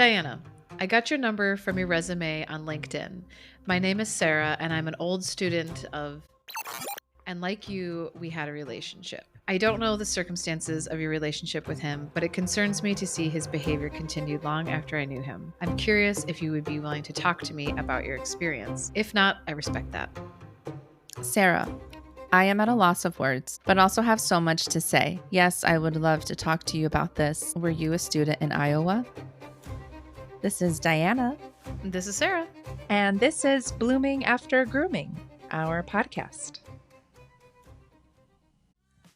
Diana, I got your number from your resume on LinkedIn. My name is Sarah, and I'm an old student of, and like you, we had a relationship. I don't know the circumstances of your relationship with him, but it concerns me to see his behavior continued long after I knew him. I'm curious if you would be willing to talk to me about your experience. If not, I respect that. Sarah, I am at a loss of words, but also have so much to say. Yes, I would love to talk to you about this. Were you a student in Iowa? This is Diana. This is Sarah. And this is Blooming After Grooming, our podcast.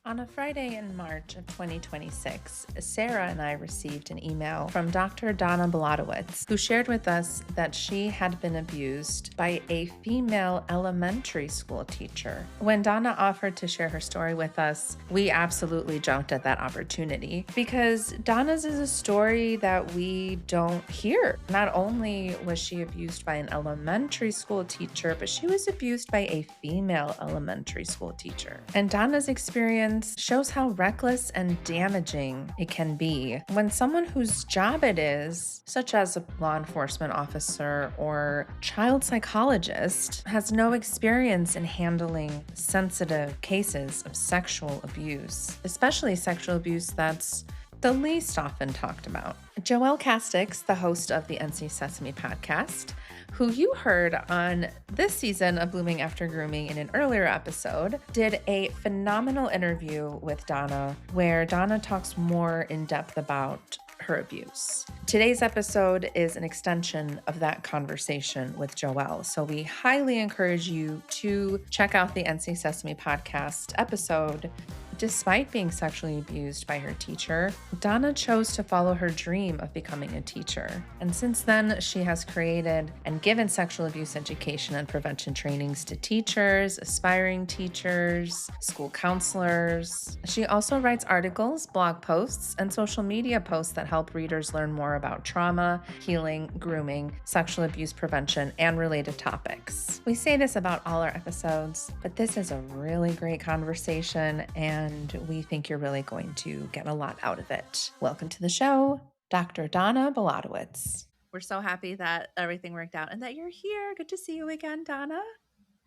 On a Friday in March of 2026, Sarah and I received an email from Dr. Donna Bulatowicz, who shared with us that she had been abused by a female elementary school teacher. When Donna offered to share her story with us, we absolutely jumped at that opportunity because Donna's is a story that we don't hear. Not only was she abused by an elementary school teacher, but she was abused by a female elementary school teacher. And Donna's experience shows how reckless and damaging it can be when someone whose job it is, such as a law enforcement officer or child psychologist, has no experience in handling sensitive cases of sexual abuse, especially sexual abuse that's the least often talked about. Joelle Castix, the host of the NC Sesame podcast, who you heard on this season of Blooming After Grooming in an earlier episode, did a phenomenal interview with Donna where Donna talks more in depth about her abuse. Today's episode is an extension of that conversation with Joelle, so we highly encourage you to check out the NC Sesame podcast episode. Despite being sexually abused by her teacher, Donna chose to follow her dream of becoming a teacher. And since then, she has created and given sexual abuse education and prevention trainings to teachers, aspiring teachers, school counselors. She also writes articles, blog posts, and social media posts that help readers learn more about trauma, healing, grooming, sexual abuse prevention, and related topics. We say this about all our episodes, but this is a really great conversation, and we think you're really going to get a lot out of it. Welcome to the show, Dr. Donna Bulatowicz. We're so happy that everything worked out and that you're here. Good to see you again, Donna.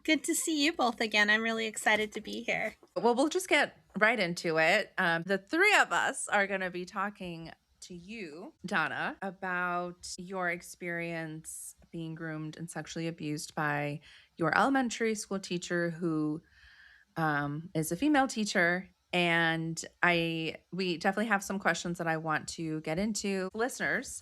Good to see you both again. I'm really excited to be here. Well, we'll just get right into it. The three of us are going to be talking to you, Donna, about your experience being groomed and sexually abused by your elementary school teacher who is a female teacher. And we definitely have some questions that I want to get into. Listeners,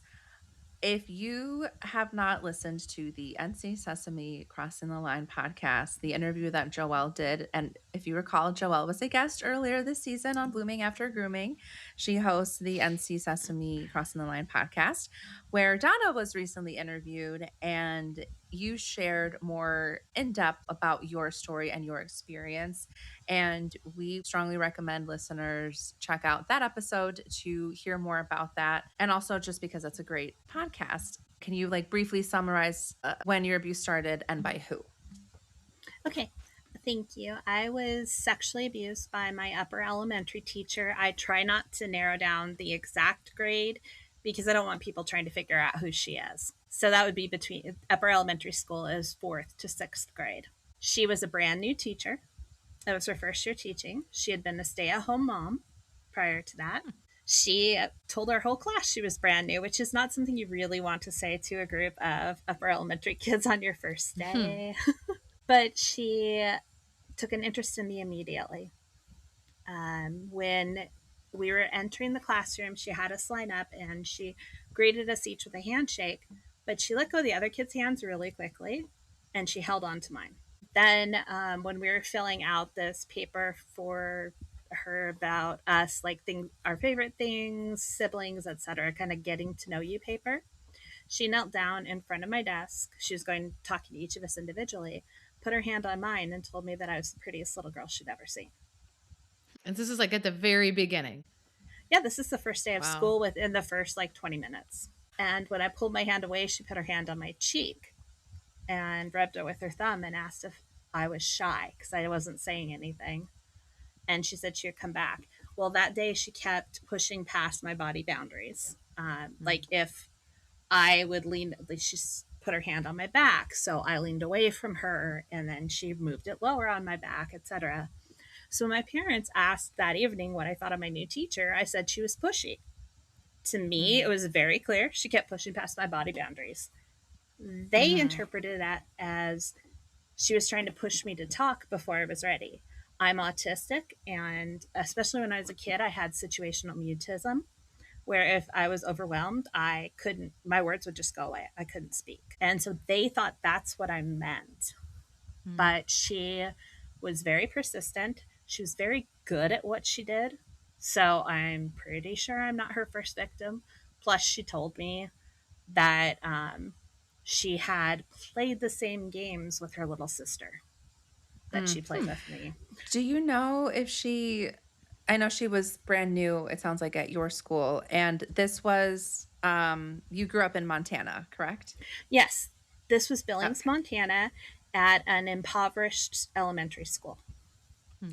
if you have not listened to the NC Sesame Crossing the Line podcast, the interview that Joelle did, and if you recall, Joelle was a guest earlier this season on Blooming After Grooming. She hosts the NC Sesame Crossing the Line podcast, where Donna was recently interviewed, and you shared more in depth about your story and your experience. And we strongly recommend listeners check out that episode to hear more about that. And also just because it's a great podcast. Can you briefly summarize when your abuse started and by who? Okay. Thank you. I was sexually abused by my upper elementary teacher. I try not to narrow down the exact grade because I don't want people trying to figure out who she is. So that would be between upper elementary school is 4th to 6th grade. She was a brand new teacher. It was her first year teaching. She had been a stay-at-home mom prior to that. She told our whole class she was brand new, which is not something you really want to say to a group of upper elementary kids on your first day. But she took an interest in me immediately. When we were entering the classroom, she had us line up and she greeted us each with a handshake, but she let go of the other kids' hands really quickly and she held on to mine. Then when we were filling out this paper for her about us, our favorite things, siblings, etc., kind of getting to know you paper, she knelt down in front of my desk. She was talking to each of us individually, put her hand on mine and told me that I was the prettiest little girl she'd ever seen. And this is at the very beginning. Yeah, this is the first day of school within the first 20 minutes. And when I pulled my hand away, she put her hand on my cheek and rubbed it with her thumb and asked if I was shy because I wasn't saying anything. And she said she would come back. Well, that day she kept pushing past my body boundaries. If I would lean, like she put her hand on my back, so I leaned away from her, and then she moved it lower on my back, etc. So my parents asked that evening what I thought of my new teacher. I said she was pushy. To me, it was very clear she kept pushing past my body boundaries. They interpreted that as she was trying to push me to talk before I was ready. I'm autistic, and especially when I was a kid, I had situational mutism, where if I was overwhelmed, I couldn't, my words would just go away. I couldn't speak. And so they thought that's what I meant. But she was very persistent. She was very good at what she did. So I'm pretty sure I'm not her first victim. Plus, she told me that she had played the same games with her little sister that she played with me. Do you know if she, I know she was brand new, it sounds like, at your school, and this was, you grew up in Montana, correct? Yes, this was Billings, Montana, at an impoverished elementary school.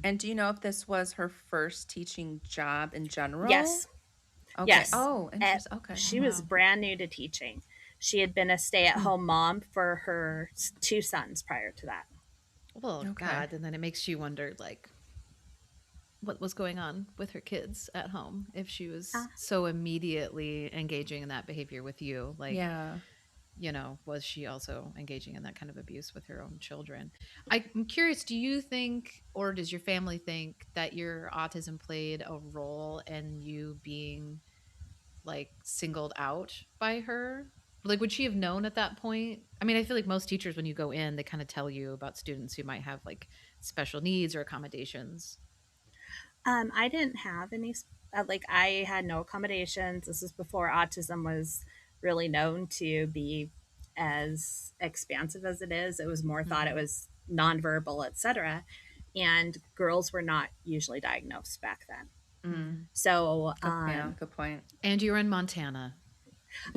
And do you know if this was her first teaching job in general? Yes. Okay. Yes. Oh, interesting. Okay. She was brand new to teaching. She had been a stay-at-home mom for her 2 sons prior to that. Well, God, and then it makes you wonder, like, what was going on with her kids at home if she was so immediately engaging in that behavior with you. Like, you know, was she also engaging in that kind of abuse with her own children? I'm curious, do you think, or does your family think, that your autism played a role in you being, like, singled out by her? Like, would she have known at that point? I mean, I feel like most teachers, when you go in, they kind of tell you about students who might have, like, special needs or accommodations. I didn't have any, like, I had no accommodations. This was before autism was really known to be as expansive as it is. It was more thought it was nonverbal, etc. And girls were not usually diagnosed back then. So, good point. And you were in Montana.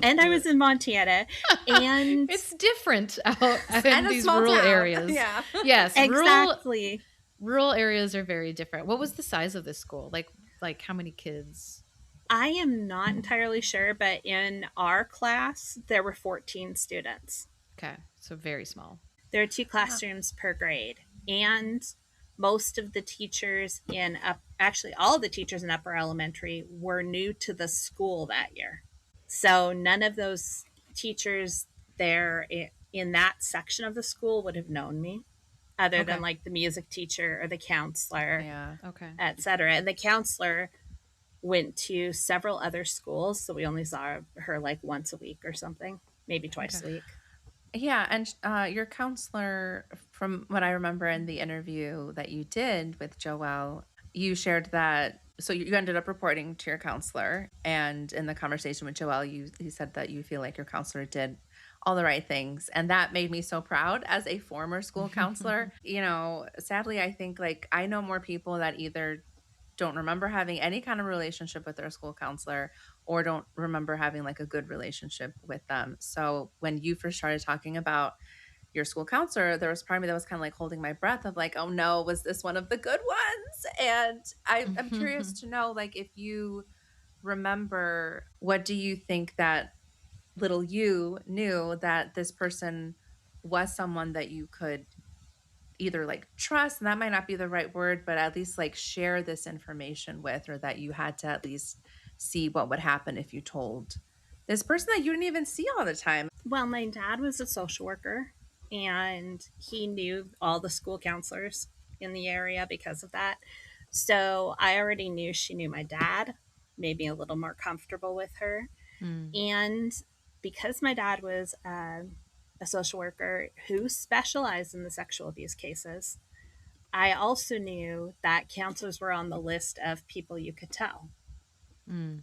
And I was in Montana, and it's different out in these rural areas. Yeah. Yes, exactly. Rural areas are very different. What was the size of this school? Like how many kids? I am not entirely sure, but in our class there were 14 students. Okay, so very small. There are 2 classrooms per grade, and most of the teachers in actually all the teachers in upper elementary were new to the school that year. So none of those teachers there in that section of the school would have known me, other than like the music teacher or the counselor, etc. And the counselor went to several other schools, so we only saw her like once a week or something, maybe twice a week. Yeah, and your counselor, from what I remember in the interview that you did with Joelle, you shared that, so you ended up reporting to your counselor, and in the conversation with Joelle, you said that you feel like your counselor did all the right things, and that made me so proud as a former school counselor. You know, sadly, I think, like, I know more people that either don't remember having any kind of relationship with their school counselor or don't remember having like a good relationship with them. So when you first started talking about your school counselor, there was part of me that was kind of like holding my breath of like, oh no, was this one of the good ones? And I'm curious to know, like, if you remember, what do you think that little you knew that this person was someone that you could either like trust, and that might not be the right word, but at least like share this information with, or that you had to at least see what would happen if you told this person that you didn't even see all the time? Well, my dad was a social worker, and he knew all the school counselors in the area because of that. So I already knew she knew my dad, made me a little more comfortable with her. And because my dad was a social worker who specialized in the sexual abuse cases, I also knew that counselors were on the list of people you could tell.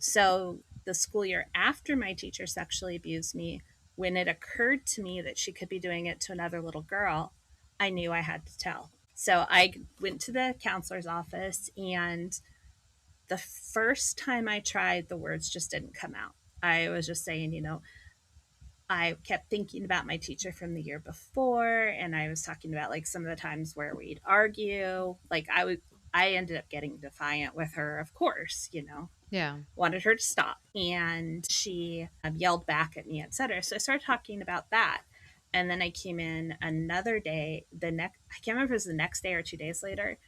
So the school year after my teacher sexually abused me, when it occurred to me that she could be doing it to another little girl, I knew I had to tell. So I went to the counselor's office, and the first time I tried, the words just didn't come out. I was just saying, you know, I kept thinking about my teacher from the year before, and I was talking about like some of the times where we'd argue. Like I ended up getting defiant with her, of course, you know. Yeah. wanted her to stop. And she yelled back at me, etc. So I started talking about that. And then I came in another day, I can't remember if it was the next day or 2 days later,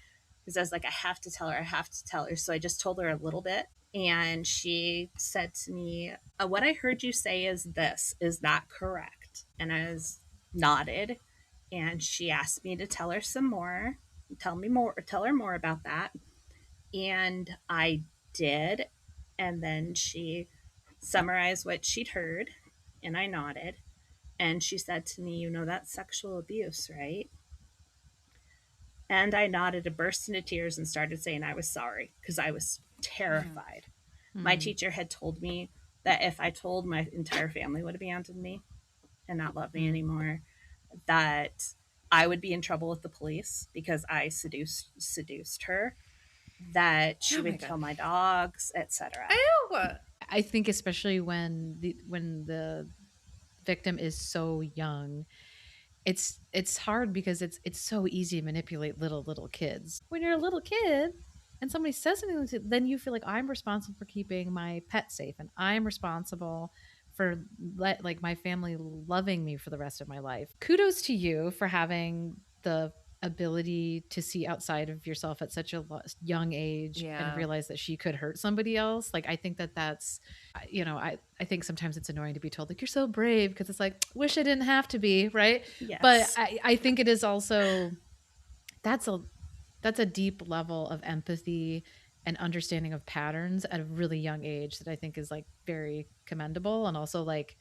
because I was like, I have to tell her, I have to tell her. So I just told her a little bit. And she said to me, what I heard you say is this. Is that correct? And I was nodded. And she asked me to tell her some more, tell her more about that. And I did. And then she summarized what she'd heard. And I nodded. And she said to me, that's sexual abuse, right? And I nodded and burst into tears and started saying I was sorry because I was terrified. My teacher had told me that if I told, my entire family would abandon me and not love me anymore, that I would be in trouble with the police because I seduced her, that she would kill my dogs, etc. I think especially when the victim is so young, it's hard because it's so easy to manipulate little kids. When you're a little kid and somebody says something, then you feel like I'm responsible for keeping my pet safe, and I'm responsible for like my family loving me for the rest of my life. Kudos to you for having the ability to see outside of yourself at such a young age and realize that she could hurt somebody else. Like, I think that's, I think sometimes it's annoying to be told like, you're so brave, because it's like, wish I didn't have to be, right? Yes. But I think it is also, that's a deep level of empathy and understanding of patterns at a really young age that I think is like very commendable, and also like,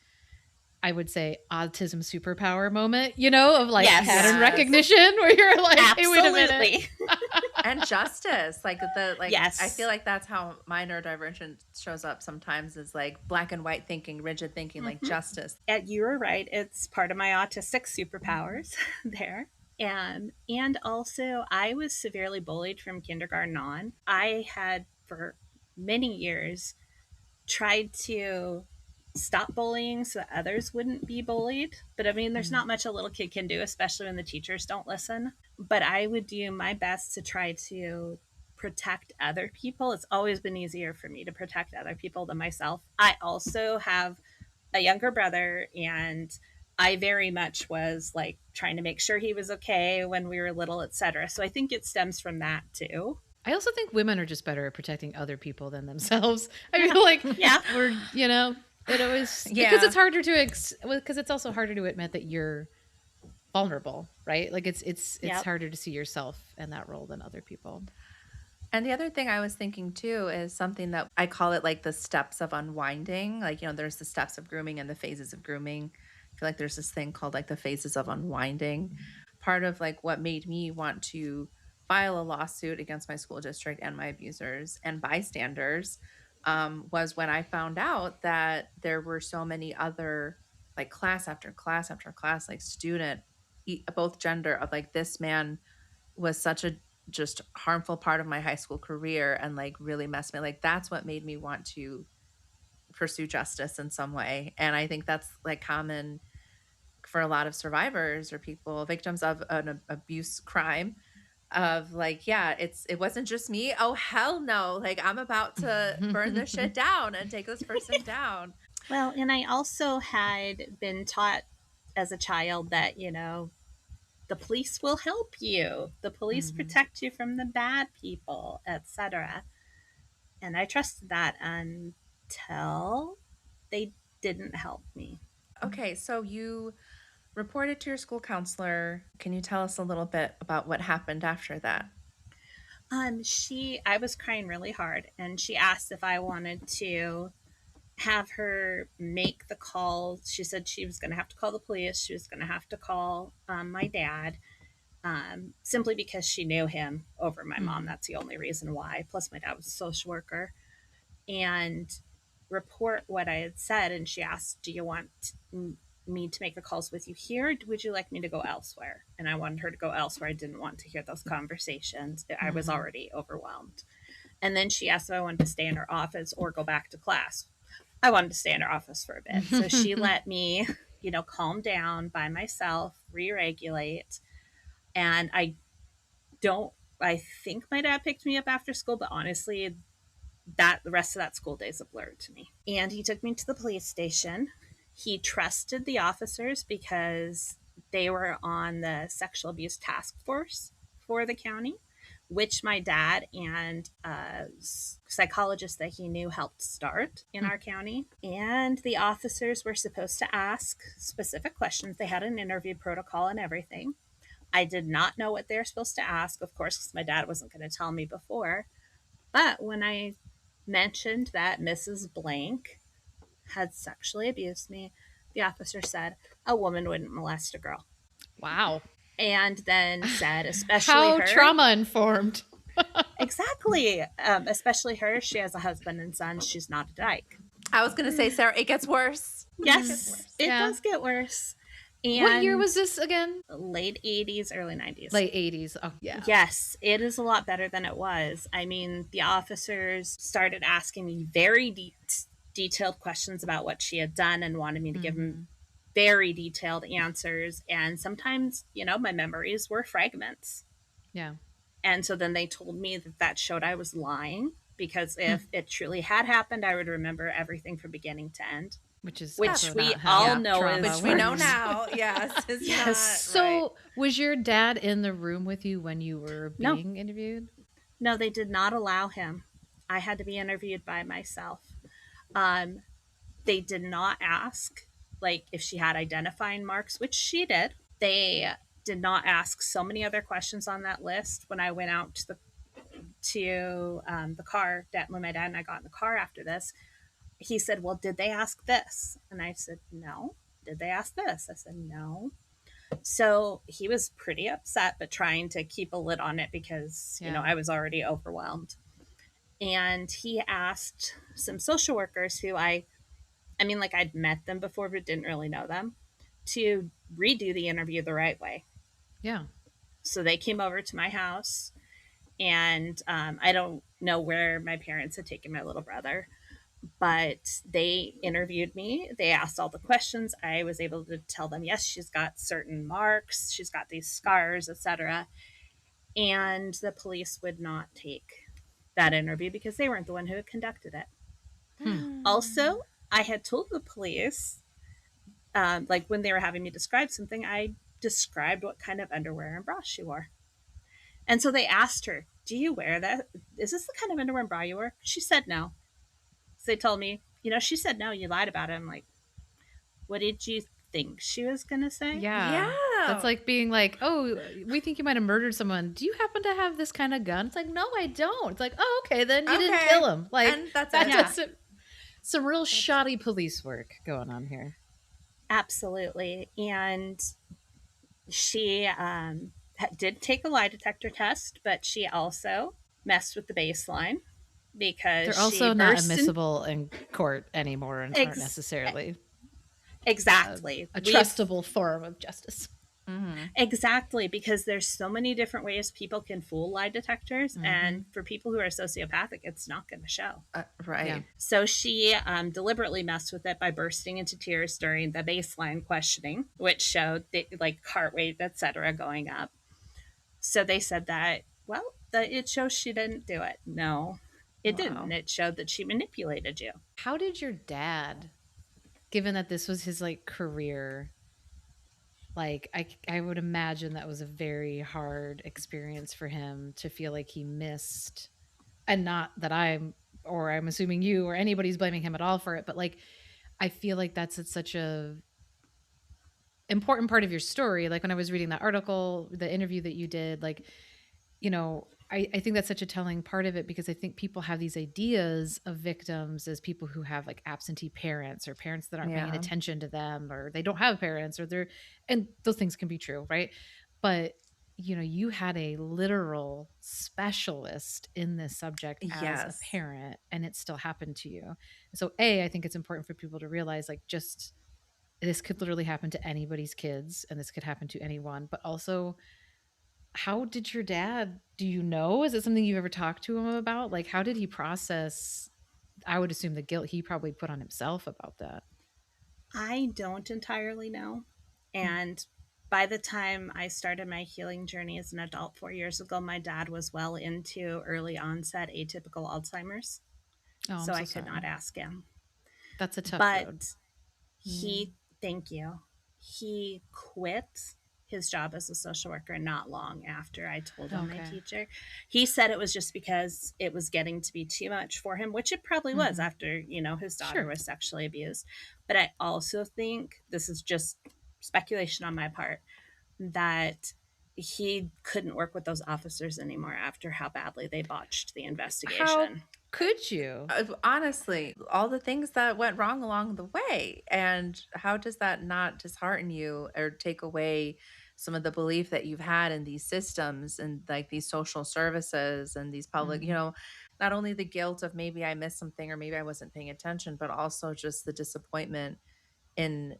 I would say autism superpower moment, of like pattern recognition, where you're like, hey, wait a minute. And justice, yes. I feel like that's how my neurodivergent shows up sometimes, is like black and white thinking, rigid thinking, like justice. You were right. It's part of my autistic superpowers there. And also, I was severely bullied from kindergarten on. I had, for many years, tried to stop bullying so that others wouldn't be bullied. But I mean, there's not much a little kid can do, especially when the teachers don't listen. But I would do my best to try to protect other people. It's always been easier for me to protect other people than myself. I also have a younger brother, and I very much was like trying to make sure he was okay when we were little, etc. So I think it stems from that too. I also think women are just better at protecting other people than themselves. I feel like, we're, it always, because it's harder to, because it's also harder to admit that you're vulnerable, right? Like it's harder to see yourself in that role than other people. And the other thing I was thinking too is something that I call it like the steps of unwinding. Like, there's the steps of grooming and the phases of grooming. I feel like there's this thing called like the phases of unwinding. Part of like what made me want to file a lawsuit against my school district and my abusers and bystanders was when I found out that there were so many other, like, class after class after class, like student, both gender, of like, this man was such a just harmful part of my high school career and like really messed me. Like, that's what made me want to pursue justice in some way. And I think that's like common for a lot of survivors or people, victims of an abuse crime, of like, it wasn't just me. Oh, hell no. Like, I'm about to burn this shit down and take this person down. Well, and I also had been taught as a child that, the police will help you. The police protect you from the bad people, etc. And I trusted that until they didn't help me. Okay, so you reported to your school counselor. Can you tell us a little bit about what happened after that? I was crying really hard, and she asked if I wanted to have her make the call. She said she was going to have to call the police. She was going to have to call my dad, simply because she knew him over my mom. That's the only reason why. Plus, my dad was a social worker. And report what I had said. And she asked, do you want me to make the calls with you here? Or would you like me to go elsewhere? And I wanted her to go elsewhere. I didn't want to hear those conversations. I was already overwhelmed. And then she asked if I wanted to stay in her office or go back to class. I wanted to stay in her office for a bit. So she let me, calm down by myself, re-regulate. And I think my dad picked me up after school, but honestly, that the rest of that school day is a blur to me. And he took me to the police station. He trusted the officers because they were on the sexual abuse task force for the county, which my dad and a psychologist that he knew helped start in our county. And the officers were supposed to ask specific questions. They had an interview protocol and everything. I did not know what they were supposed to ask, of course, because my dad wasn't going to tell me before. But when I mentioned that Mrs. Blank had sexually abused me, the officer said, a woman wouldn't molest a girl. Wow. And then said, especially How her. trauma informed. Exactly. Especially her. She has a husband and son. She's not a dyke. I was going to say, Sarah, it gets worse. Yes, it does get worse. And what year was this again? Late 80s, early 90s. Late 80s. Oh, yeah. Yes, it is a lot better than it was. I mean, the officers started asking me very detailed questions about what she had done and wanted me to give them very detailed answers. And sometimes, my memories were fragments. Yeah. And so then they told me that showed I was lying, because if it truly had happened, I would remember everything from beginning to end. Which we all know is which we know now. Yes. Yes. So was your dad in the room with you when you were being interviewed? No, they did not allow him. I had to be interviewed by myself. They did not ask, like, if she had identifying marks, which she did. They did not ask so many other questions on that list. When I went out to the car, when my dad and I got in the car after this, he said, well, did they ask this? And I said, no. Did they ask this? I said, no. So he was pretty upset, but trying to keep a lid on it because, I was already overwhelmed. And he asked some social workers who I'd met them before, but didn't really know them, to redo the interview the right way. Yeah. So they came over to my house, and I don't know where my parents had taken my little brother, but they interviewed me. They asked all the questions. I was able to tell them, yes, she's got certain marks, she's got these scars, etc. And the police would not take that interview because they weren't the one who had conducted it. Also, I had told the police, when they were having me describe something, I described what kind of underwear and bra she wore. And so they asked her, do you wear that? Is this the kind of underwear and bra you wear? She said no. So they told me, she said no, you lied about it. I'm like, what did you think she was going to say? Yeah. That's like being like, oh, we think you might have murdered someone. Do you happen to have this kind of gun? It's like, no, I don't. It's like, oh, okay, then you didn't kill him. Like, and that's some real shoddy police work going on here. Absolutely. And she did take a lie detector test, but she also messed with the baseline, because they're also not admissible in court anymore and aren't necessarily exactly a trustable form of justice. Exactly, because there's so many different ways people can fool lie detectors, and for people who are sociopathic, it's not going to show. Right. Yeah. So she deliberately messed with it by bursting into tears during the baseline questioning, which showed heart rate, etc., going up. So they said that, it shows she didn't do it. No, it didn't. It showed that she manipulated you. How did your dad, given that this was his career, I would imagine that was a very hard experience for him to feel like he missed, and not that I'm assuming you or anybody's blaming him at all for it, but I feel like that's such a important part of your story. When I was reading that article, the interview that you did, I think that's such a telling part of it, because I think people have these ideas of victims as people who have absentee parents, or parents that aren't paying attention to them, or they don't have parents, and those things can be true, right? But you had a literal specialist in this subject as a parent, and it still happened to you. So I think it's important for people to realize just this could literally happen to anybody's kids, and this could happen to anyone. But also, how did your dad, do you know, is it something you've ever talked to him about? How did he process, I would assume, the guilt he probably put on himself about that? I don't entirely know. And by the time I started my healing journey as an adult 4 years ago, my dad was well into early onset atypical Alzheimer's. Oh, I'm so so I could not sorry. ask him. That's a tough road. But Yeah. he, thank you, he quit his job as a social worker not long after I told on my Okay. teacher. He said it was just because it was getting to be too much for him, which it probably was Mm-hmm. after, his daughter Sure. was sexually abused. But I also think, this is just speculation on my part, that he couldn't work with those officers anymore after how badly they botched the How investigation. Could you? honestly, all the things that went wrong along the way, and how does that not dishearten you or take away some of the belief that you've had in these systems and like these social services and these public, Mm-hmm. not only the guilt of maybe I missed something or maybe I wasn't paying attention, but also just the disappointment in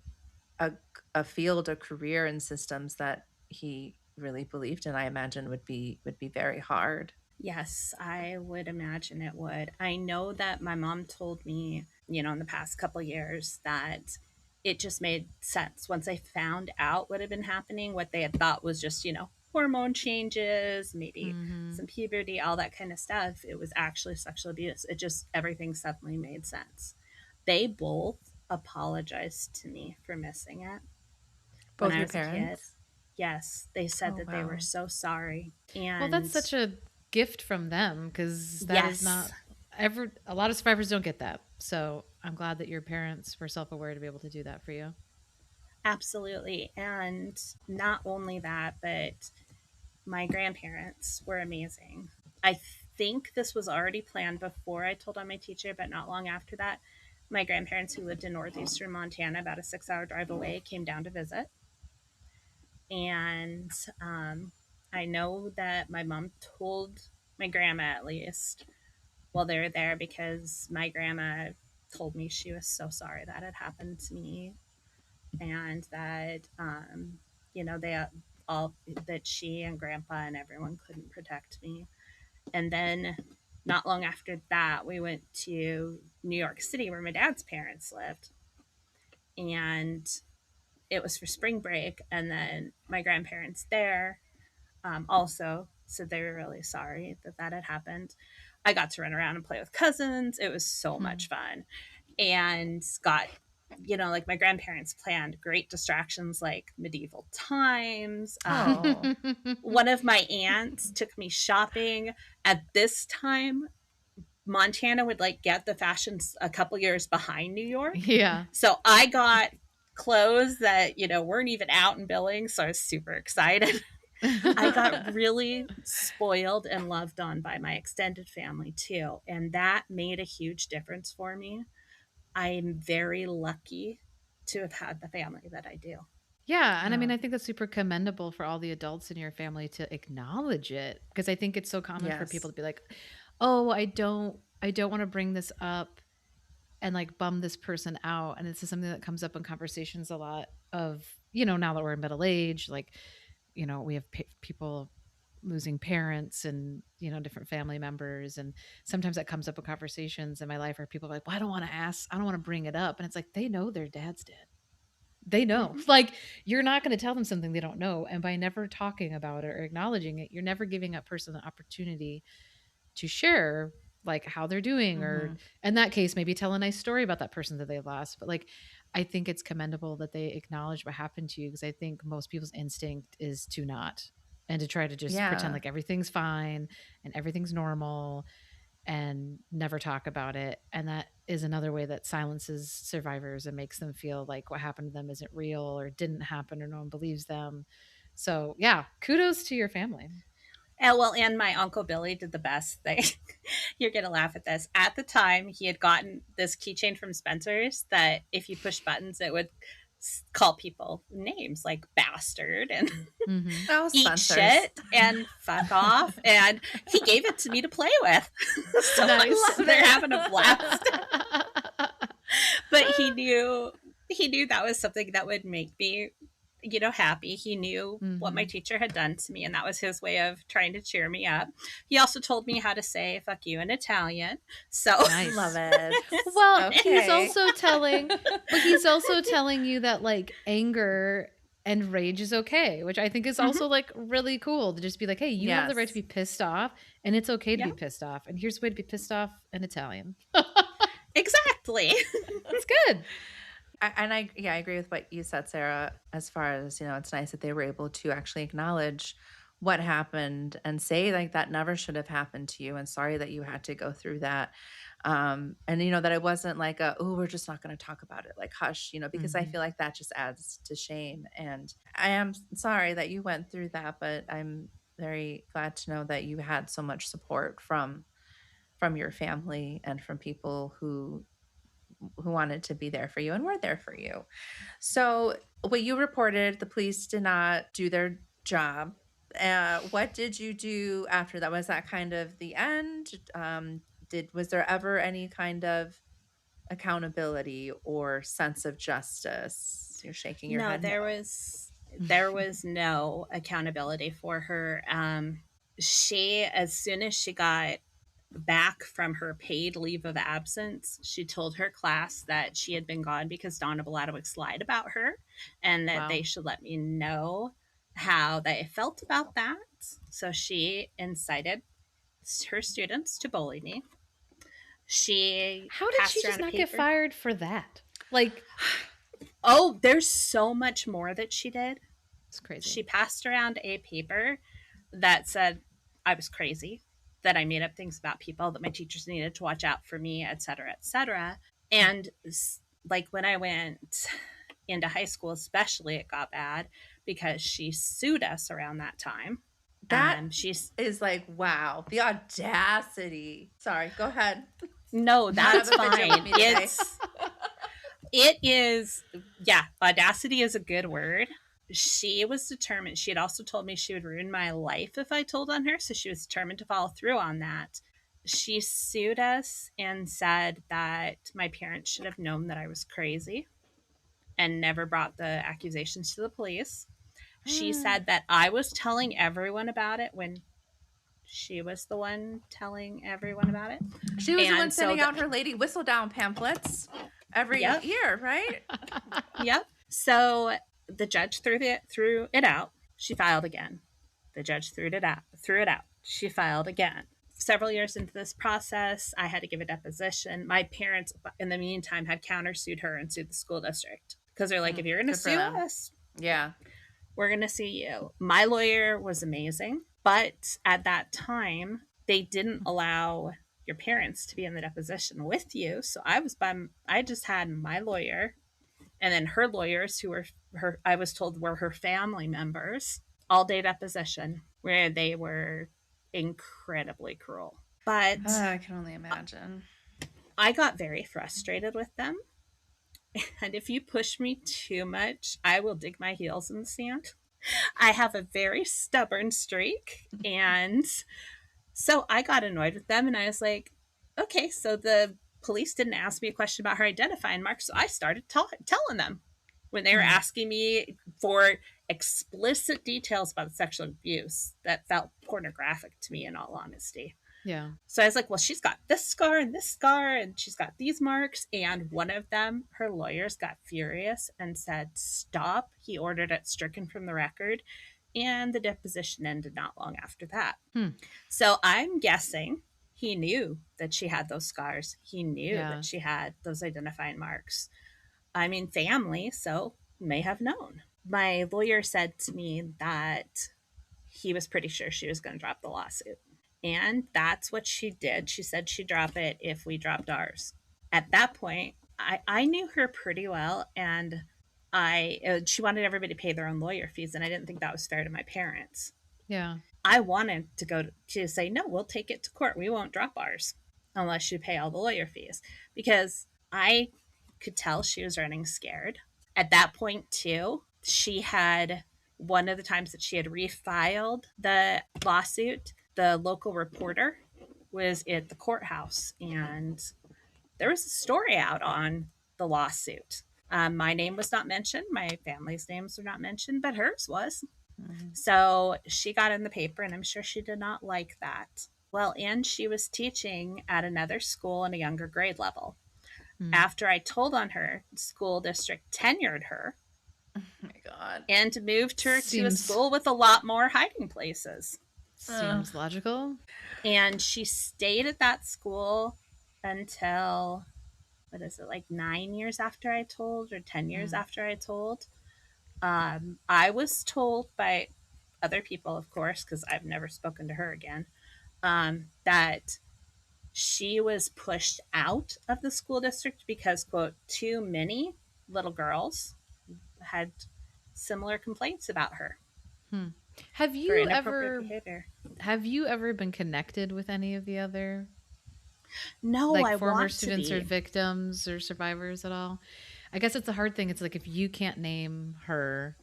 a a field, a career in systems that he really believed in, I imagine would be very hard. Yes, I would imagine it would. I know that my mom told me, in the past couple years that it just made sense once I found out what had been happening, what they had thought was just, hormone changes, maybe Mm-hmm. some puberty, all that kind of stuff. It was actually sexual abuse. It just, everything suddenly made sense. They both apologized to me for missing it when Both I your was a kid. parents? Yes, they said Oh, that they were wow. so sorry. Well, that's And such a gift from them because that is yes, not ever. A lot of survivors don't get that. So I'm glad that your parents were self-aware to be able to do that for you. absolutely. And not only that, but my grandparents were amazing. I think this was already planned before I told on my teacher, but not long after that. My grandparents, who lived in northeastern Montana, about a 6 hour drive away, came down to visit. And I know that my mom told my grandma, at least, while they were there, because my grandma told me she was so sorry that had happened to me, and that they all, that she and grandpa and everyone couldn't protect me. And then not long after that, we went to New York City where my dad's parents lived, and it was for spring break. And then my grandparents there also said they were really sorry that that had happened. I got to run around and play with cousins. It was so Hmm. much fun. And got, like my grandparents planned great distractions like medieval times. Oh. One of my aunts took me shopping. At this time, Montana would like get the fashions a couple years behind New York. Yeah. So I got clothes that, weren't even out in Billings. So I was super excited. I got really spoiled and loved on by my extended family too. And that made a huge difference for me. I'm very lucky to have had the family that I do. Yeah, and I mean, Oh, I think that's super commendable for all the adults in your family to acknowledge it because I think it's so common for people yes. to be like, "Oh, I don't want to bring this up and like bum this person out." And this is something that comes up in conversations a lot of, now that we're in middle age, like, we have people losing parents and, different family members, and sometimes that comes up in conversations in my life where people are like, "Well, I don't want to ask, I don't want to bring it up." And it's like they know their dad's dead. They know. Mm-hmm. Like, you're not going to tell them something they don't know. And by never talking about it or acknowledging it, you're never giving that person the opportunity to share like how they're doing, or Hmm. in that case, maybe tell a nice story about that person that they lost. But like, I think it's commendable that they acknowledge what happened to you because I think most people's instinct is to not and to try to just pretend Yeah. like everything's fine and everything's normal and never talk about it. And that is another way that silences survivors and makes them feel like what happened to them isn't real or didn't happen or no one believes them. So, yeah, kudos to your family. Well, and my Uncle Billy did the best thing. You're going to laugh at this. At the time, he had gotten this keychain from Spencer's that if you push buttons, it would call people names like bastard and Mm-hmm. Oh, eat Spencer's. shit and fuck off. And he gave it to me to play with. So Nice. they're having a blast. But he knew that was something that would make me, happy. He knew what my Mm-hmm. teacher had done to me, and that was his way of trying to cheer me up. He also told me how to say fuck you in Italian. So Love Nice. it. Well, Okay. but he's also telling you that like anger and rage is okay, which I think is also like really cool to just be like, hey, you have the right to be pissed off, and it's okay to be pissed off. And here's a way to be pissed off in Italian. Exactly. That's good. I agree with what you said, Sarah, as far as, it's nice that they were able to actually acknowledge what happened and say like that never should have happened to you, and sorry that you had to go through that. And that it wasn't like oh, we're just not going to talk about it, like hush, because I feel like that just adds to shame. And I am sorry that you went through that, but I'm very glad to know that you had so much support from your family and from people who wanted to be there for you and were there for you. So what you reported, the police did not do their job. What did you do after that? Was that kind of the end? Was there ever any kind of accountability or sense of justice? You're shaking your head. There was no accountability for her. She, as soon as she got back from her paid leave of absence, she told her class that she had been gone because Donna Bulatowicz lied about her, and that they should let me know how they felt about that. So she incited her students to bully me. How did she just not get fired for that? Like, oh, there's so much more that she did. It's crazy. She passed around a paper that said I was crazy, that I made up things about people, that my teachers needed to watch out for me, et cetera, et cetera. And like when I went into high school, especially, it got bad because she sued us around that time. That is like, wow, the audacity. Sorry, go ahead. No, that's fine. It is, yeah, audacity is a good word. She was determined. She had also told me she would ruin my life if I told on her, so she was determined to follow through on that. She sued us and said that my parents should have known that I was crazy and never brought the accusations to the police. She said that I was telling everyone about it when she was the one telling everyone about it. She was the one sending out her lady whistle down pamphlets every year, right? Yep. So the judge threw it out. She filed again. The judge threw it out. She filed again. Several years into this process, I had to give a deposition. My parents, in the meantime, had countersued her and sued the school district because they're like, if you're going to sue us, we're going to sue you. My lawyer was amazing, but at that time, they didn't allow your parents to be in the deposition with you. So I just had my lawyer, and then her lawyers, who were I was told were her family members, all day deposition, where they were incredibly cruel. But I can only imagine. I got very frustrated with them. And if you push me too much, I will dig my heels in the sand. I have a very stubborn streak. And so I got annoyed with them, and I was like, okay, so the police didn't ask me a question about her identifying marks. So I started telling them when they were asking me for explicit details about the sexual abuse that felt pornographic to me, in all honesty. Yeah. So I was like, well, she's got this scar, and she's got these marks. And one of them, her lawyers got furious and said, stop. He ordered it stricken from the record. And the deposition ended not long after that. So I'm guessing he knew that she had those scars. He knew that she had those identifying marks. I mean, family, so may have known. My lawyer said to me that he was pretty sure she was going to drop the lawsuit. And that's what she did. She said she'd drop it if we dropped ours. At that point, I knew her pretty well, and she wanted everybody to pay their own lawyer fees, and I didn't think that was fair to my parents. Yeah. I wanted to say, no, we'll take it to court. We won't drop ours unless you pay all the lawyer fees, because I could tell she was running scared. At that point, too, she had, one of the times that she had refiled the lawsuit, the local reporter was at the courthouse, and there was a story out on the lawsuit. My name was not mentioned. My family's names were not mentioned, but hers was. So she got in the paper, and I'm sure she did not like that. Well, and she was teaching at another school in a younger grade level. After I told on her, the school district tenured her. Oh my God. and moved her to a Seems school with a lot more hiding places. seems logical. And she stayed at that school until, what is it, like 9 years after I told, or 10 years after I told. I was told by other people, of course, because I've never spoken to her again, that she was pushed out of the school district because, quote, too many little girls had similar complaints about her Hmm. Have for you inappropriate ever behavior. have you ever been connected with any of the other No, like I former want to students or be. victims or survivors at all? I guess it's a hard thing. It's like if you can't name her,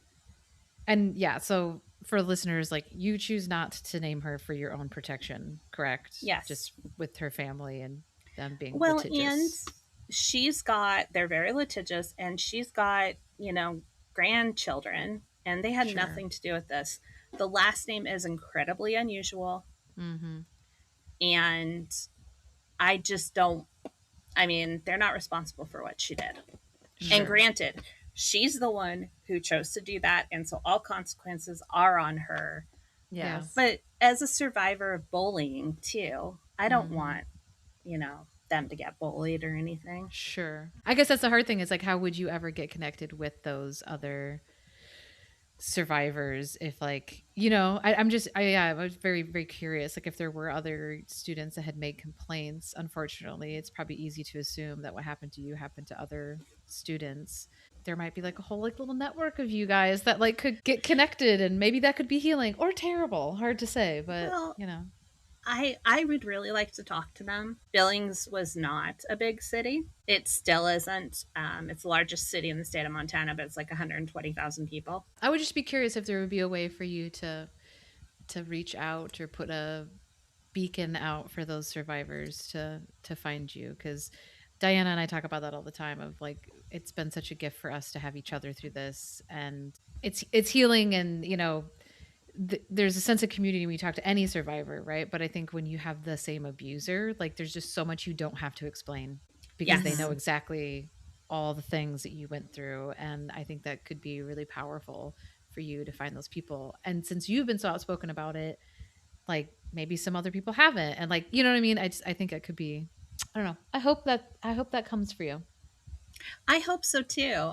and yeah, so for listeners, like you choose not to name her for your own protection, correct? Yes. Just with her family and them being Well, and litigious. they're very litigious, and she's got, grandchildren, and they had Sure. nothing to do with this. The last name is incredibly unusual, Mm-hmm. and I just don't, I mean, they're not responsible for what she did. And Sure. granted, she's the one who chose to do that, and so all consequences are on her. Yeah. Yes. But as a survivor of bullying, too, I don't Mm-hmm. want, them to get bullied or anything. Sure. I guess that's the hard thing is like how would you ever get connected with those other survivors if like I'm just yeah, I was very very curious like if there were other students that had made complaints. Unfortunately, it's probably easy to assume that what happened to you happened to other students. There might be like a whole like little network of you guys that like could get connected, and maybe that could be healing or terrible, hard to say, but Well, I would really like to talk to them. Billings was not a big city. It still isn't. It's the largest city in the state of Montana, but it's like 120,000 people. I would just be curious if there would be a way for you to reach out or put a beacon out for those survivors to find you, because Diana and I talk about that all the time of like it's been such a gift for us to have each other through this, and it's healing, and there's a sense of community when you talk to any survivor, right? But I think when you have the same abuser, like there's just so much you don't have to explain because they Yes. know exactly all the things that you went through, and I think that could be really powerful for you to find those people. And since you've been so outspoken about it, like maybe some other people haven't, and like you know what I mean, I think it could be, I don't know, I hope that comes for you. I hope so too.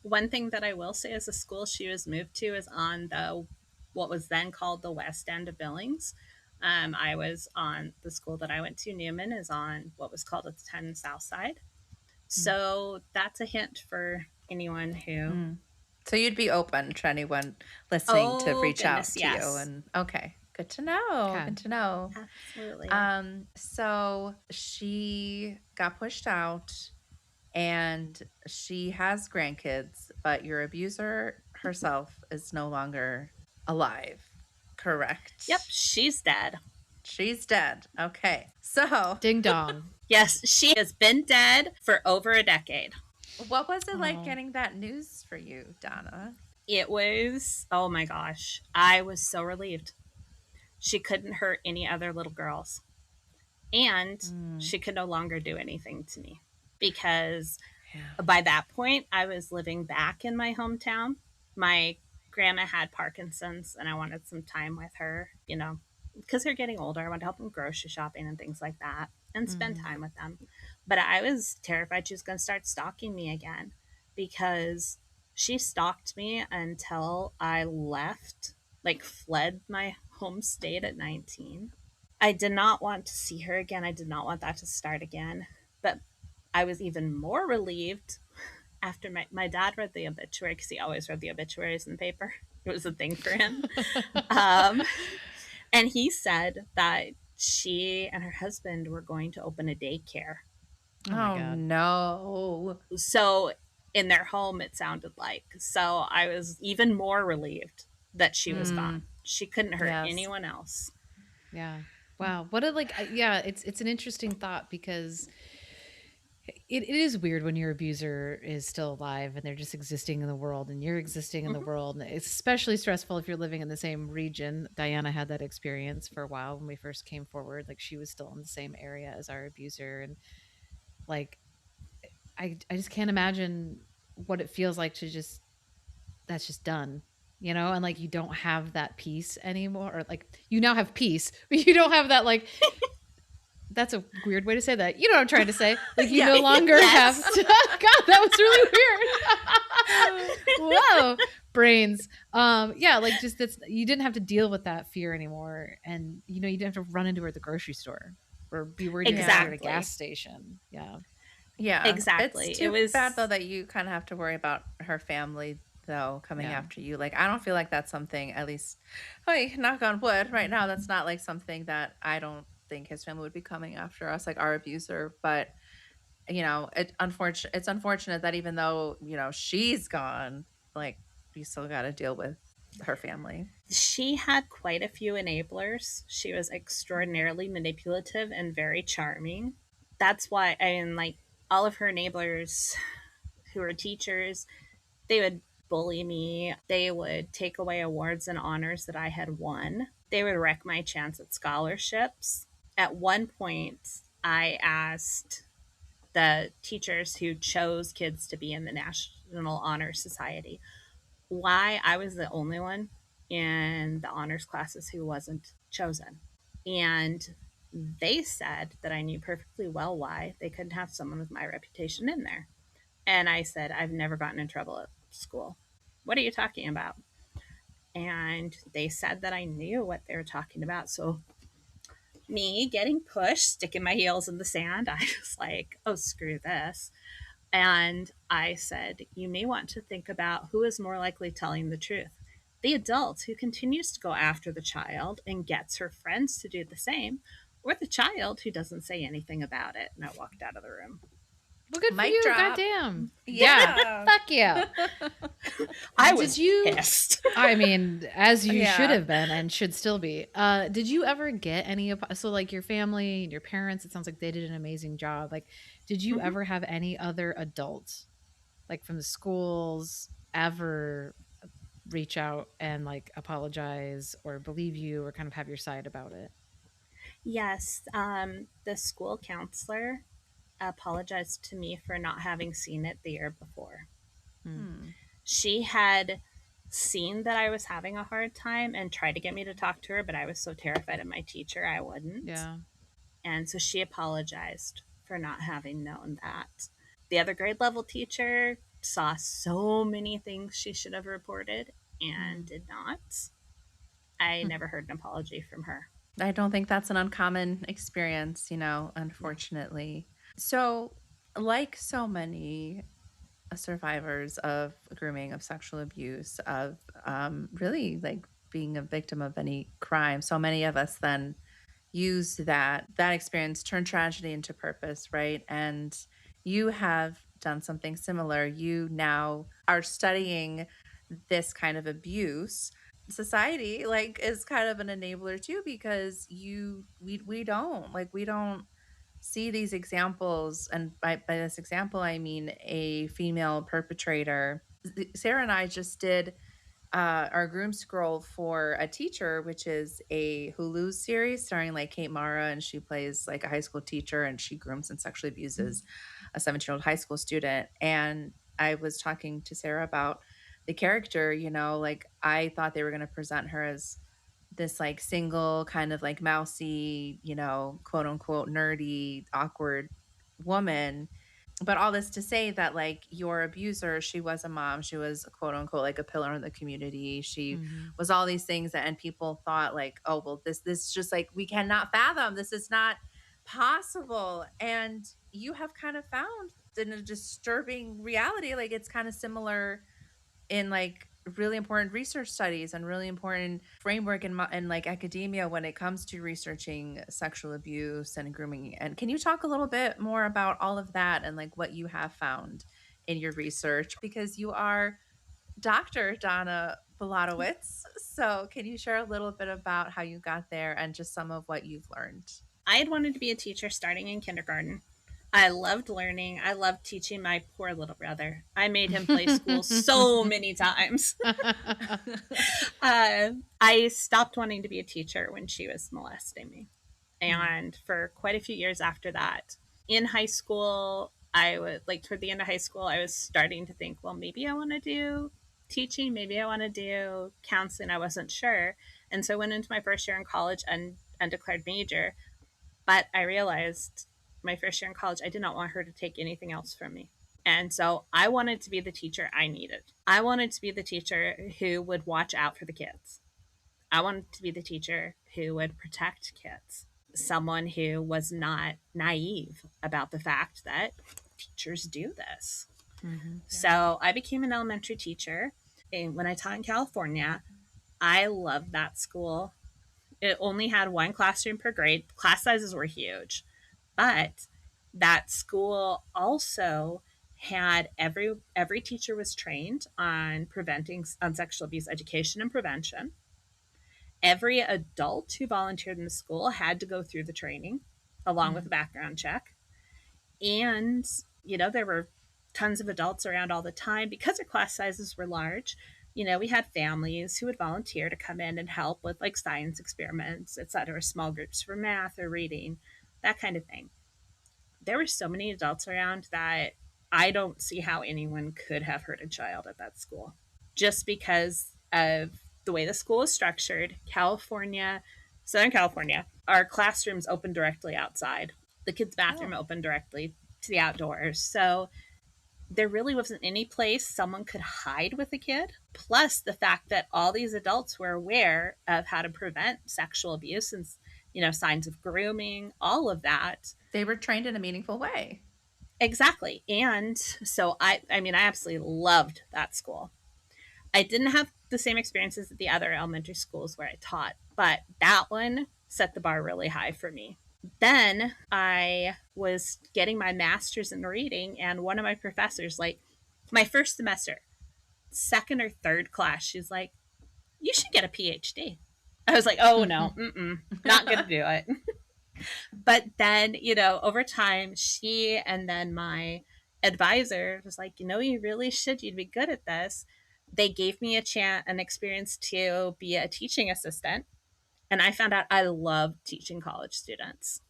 One thing that I will say is the school she was moved to is on the what was then called the west end of Billings. I was on the school that I went to, Newman, is on what was called at the time South Side. Mm. So that's a hint for anyone who. Mm. So you'd be open to anyone listening to Oh reach out goodness, to you, yes, and okay, good to know. Okay. Good to know. absolutely. So she got pushed out, and she has grandkids, but your abuser herself is no longer alive. Correct. Yep, she's dead. She's dead. Okay. So, Ding dong. Yes, she has been dead for over a decade. what was it like Oh. getting that news for you, Donna? It was, oh my gosh, I was so relieved. She couldn't hurt any other little girls. And she could no longer do anything to me because Yeah. by that point, I was living back in my hometown. My grandma had Parkinson's, and I wanted some time with her, because they're getting older. I wanted to help them grocery shopping and things like that and spend Mhm. time with them. But I was terrified she was going to start stalking me again because she stalked me until I left, like fled my home state at 19. I did not want to see her again. I did not want that to start again. But I was even more relieved after my dad read the obituary, because he always read the obituaries in the paper. It was a thing for him. Um, and he said that she and her husband were going to open a daycare. Oh my Oh god. no. So in their home, it sounded like. So I was even more relieved that she was gone. She couldn't hurt Yes. anyone else. Yeah. Wow. What a like yeah, it's an interesting thought because it is weird when your abuser is still alive and they're just existing in the world and you're existing in the world. And it's especially stressful if you're living in the same region. Diana had that experience for a while when we first came forward. Like she was still in the same area as our abuser. And like I just can't imagine what it feels like to just that's just done, you know, and like you don't have that peace anymore, or like you now have peace, but you don't have that like that's a weird way to say that. You know what I'm trying to say? Like you Yeah. no longer Yes. have to, God, that was really weird. Whoa. Brains. Yeah, like just that's you didn't have to deal with that fear anymore. And you know, you didn't have to run into her at the grocery store or be worried you're gonna see her at a Exactly. gas station. Yeah. Yeah. Exactly. It's It too was bad though that you kind of have to worry about her family though coming Yeah. after you. Like I don't feel like that's something, at least, hey, knock on wood, right now that's not like something that I don't think his family would be coming after us, like our abuser. But you know, it's unfortunate that even though, you know, she's gone, like you still got to deal with her family. she had quite a few enablers. She was extraordinarily manipulative and very charming. That's why I mean, like all of her enablers who were teachers, they would bully me. They would take away awards and honors that I had won. They would wreck my chance at scholarships. At one point, I asked the teachers who chose kids to be in the National Honor Society why I was the only one in the honors classes who wasn't chosen. And they said that I knew perfectly well why they couldn't have someone with my reputation in there. And I said, I've never gotten in trouble at school. What are you talking about? And they said that I knew what they were talking about. So, me getting pushed, sticking my heels in the sand, I was like, oh, screw this. And I said, you may want to think about who is more likely telling the truth. The adult who continues to go after the child and gets her friends to do the same, or the child who doesn't say anything about it. And I walked out of the room. Well, good for Mic you. drop. Goddamn. Yeah. Fuck yeah. I Did was you- pissed. I mean, as you Yeah. should have been and should still be. Did you ever get any of so like your family and your parents? It sounds like they did an amazing job. Like, did you Mhm. ever have any other adults, like from the schools, ever reach out and like apologize or believe you or kind of have your side about it? Yes, the school counselor apologized to me for not having seen it the year before. Hmm. She had seen that I was having a hard time and tried to get me to talk to her, but I was so terrified of my teacher, I wouldn't. Yeah. And so she apologized for not having known that. The other grade level teacher saw so many things she should have reported and did not. I never heard an apology from her. I don't think that's an uncommon experience, you know, unfortunately. So, like so many survivors of grooming, of sexual abuse, of really like being a victim of any crime, so many of us then use that experience, turn tragedy into purpose, right? And you have done something similar. You now are studying this kind of abuse. Society like is kind of an enabler too, because we don't see these examples. And by this example I mean a female perpetrator. Sarah and I just did our groom scroll for a teacher, which is a Hulu series starring like Kate Mara, and she plays like a high school teacher, and she grooms and sexually abuses a 17-year-old high school student. And I was talking to Sarah about the character, you know, like I thought they were going to present her as this like single kind of like mousy, you know, quote unquote nerdy, awkward woman. But all this to say that like your abuser, she was a mom, she was quote unquote like a pillar in the community, she was all these things that, and people thought like, oh well, this just like we cannot fathom, this is not possible. And you have kind of found in a disturbing reality, like it's kind of similar in like really important research studies and really important framework in like academia when it comes to researching sexual abuse and grooming. And can you talk a little bit more about all of that and like what you have found in your research, because you are Dr. Donna Bulatowicz. So can you share a little bit about how you got there and just some of what you've learned? I had wanted to be a teacher starting in kindergarten. I loved learning. I loved teaching my poor little brother. I made him play school so many times. I stopped wanting to be a teacher when she was molesting me. And for quite a few years after that, in high school, I was like toward the end of high school, I was starting to think, well, maybe I want to do teaching. Maybe I want to do counseling. I wasn't sure. And so I went into my first year in college and undeclared major. But I realized my first year in college, I did not want her to take anything else from me. And so I wanted to be the teacher I needed. I wanted to be the teacher who would watch out for the kids. I wanted to be the teacher who would protect kids, someone who was not naive about the fact that teachers do this. Mm-hmm. Yeah. So I became an elementary teacher. And when I taught in California, I loved that school. It only had one classroom per grade. Class sizes were huge. But that school also had every teacher was trained on sexual abuse education and prevention. Every adult who volunteered in the school had to go through the training along with a background check. And, there were tons of adults around all the time because our class sizes were large. We had families who would volunteer to come in and help with like science experiments, etc., small groups for math or reading, that kind of thing. There were so many adults around that I don't see how anyone could have hurt a child at that school just because of the way the school is structured. Southern California, our classrooms open directly outside. The kids' bathroom opened directly to the outdoors. So there really wasn't any place someone could hide with a kid. Plus the fact that all these adults were aware of how to prevent sexual abuse and, signs of grooming, all of that. They were trained in a meaningful way. Exactly. And so I absolutely loved that school. I didn't have the same experiences at the other elementary schools where I taught, but that one set the bar really high for me. Then I was getting my master's in reading, and one of my professors, like my first semester, second or third class, she's like, "You should get a PhD." I was like, "Oh no, not gonna do it." But then, over time, she and then my advisor was like, "You really should. You'd be good at this." They gave me an experience to be a teaching assistant. And I found out I love teaching college students.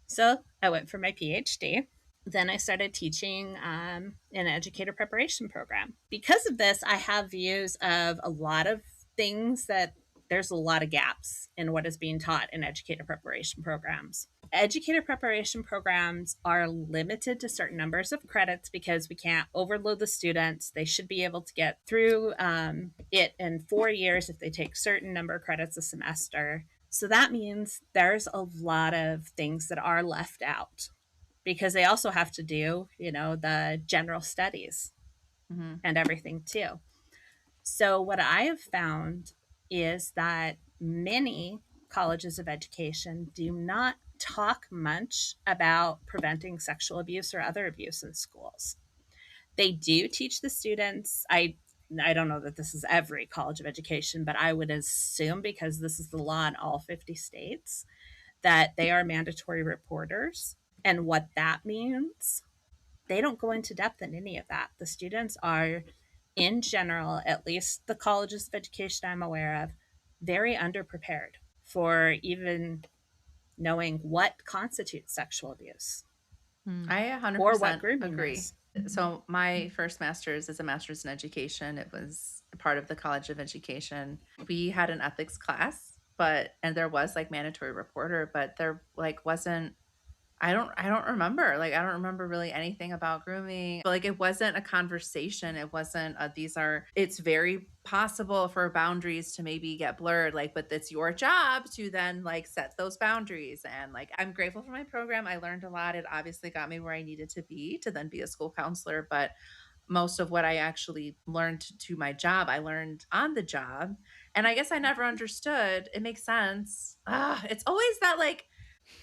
So I went for my PhD. Then I started teaching an educator preparation program. Because of this, I have views of a lot of things that there's a lot of gaps in what is being taught in educator preparation programs. Educator preparation programs are limited to certain numbers of credits because we can't overload the students. They should be able to get through it in 4 years if they take certain number of credits a semester. So that means there's a lot of things that are left out because they also have to do, the general studies and everything too. So what I have found is that many colleges of education do not talk much about preventing sexual abuse or other abuse in schools. They do teach the students. I don't know that this is every college of education, but I would assume because this is the law in all 50 states that they are mandatory reporters. And what that means, they don't go into depth in any of that. The students are, in general, at least the colleges of education I'm aware of, very underprepared for even knowing what constitutes sexual abuse. I 100% or what grooming agree. is. So my first master's is a master's in education. It was part of the College of Education. We had an ethics class, and there was like mandatory reporter, but there like wasn't, I don't remember. Like, I don't remember really anything about grooming. But like, it wasn't a conversation. It wasn't it's very possible for boundaries to maybe get blurred. Like, but it's your job to then like set those boundaries. And like, I'm grateful for my program. I learned a lot. It obviously got me where I needed to then be a school counselor. But most of what I actually learned to my job, I learned on the job. And I guess I never understood. It makes sense. It's always that like,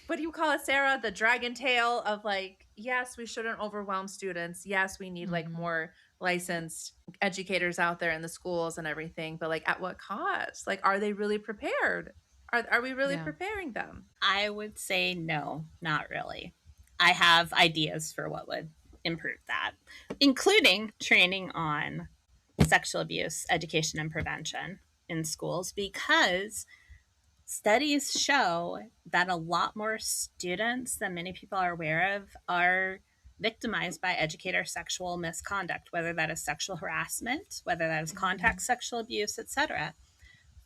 what do you call it, Sarah? The dragon tail of like, yes, we shouldn't overwhelm students. Yes, we need like more licensed educators out there in the schools and everything. But like, at what cost? Like, are they really prepared? Are we really preparing them? I would say no, not really. I have ideas for what would improve that, including training on sexual abuse education and prevention in schools, because studies show that a lot more students than many people are aware of are victimized by educator sexual misconduct, whether that is sexual harassment, whether that is contact sexual abuse, etc.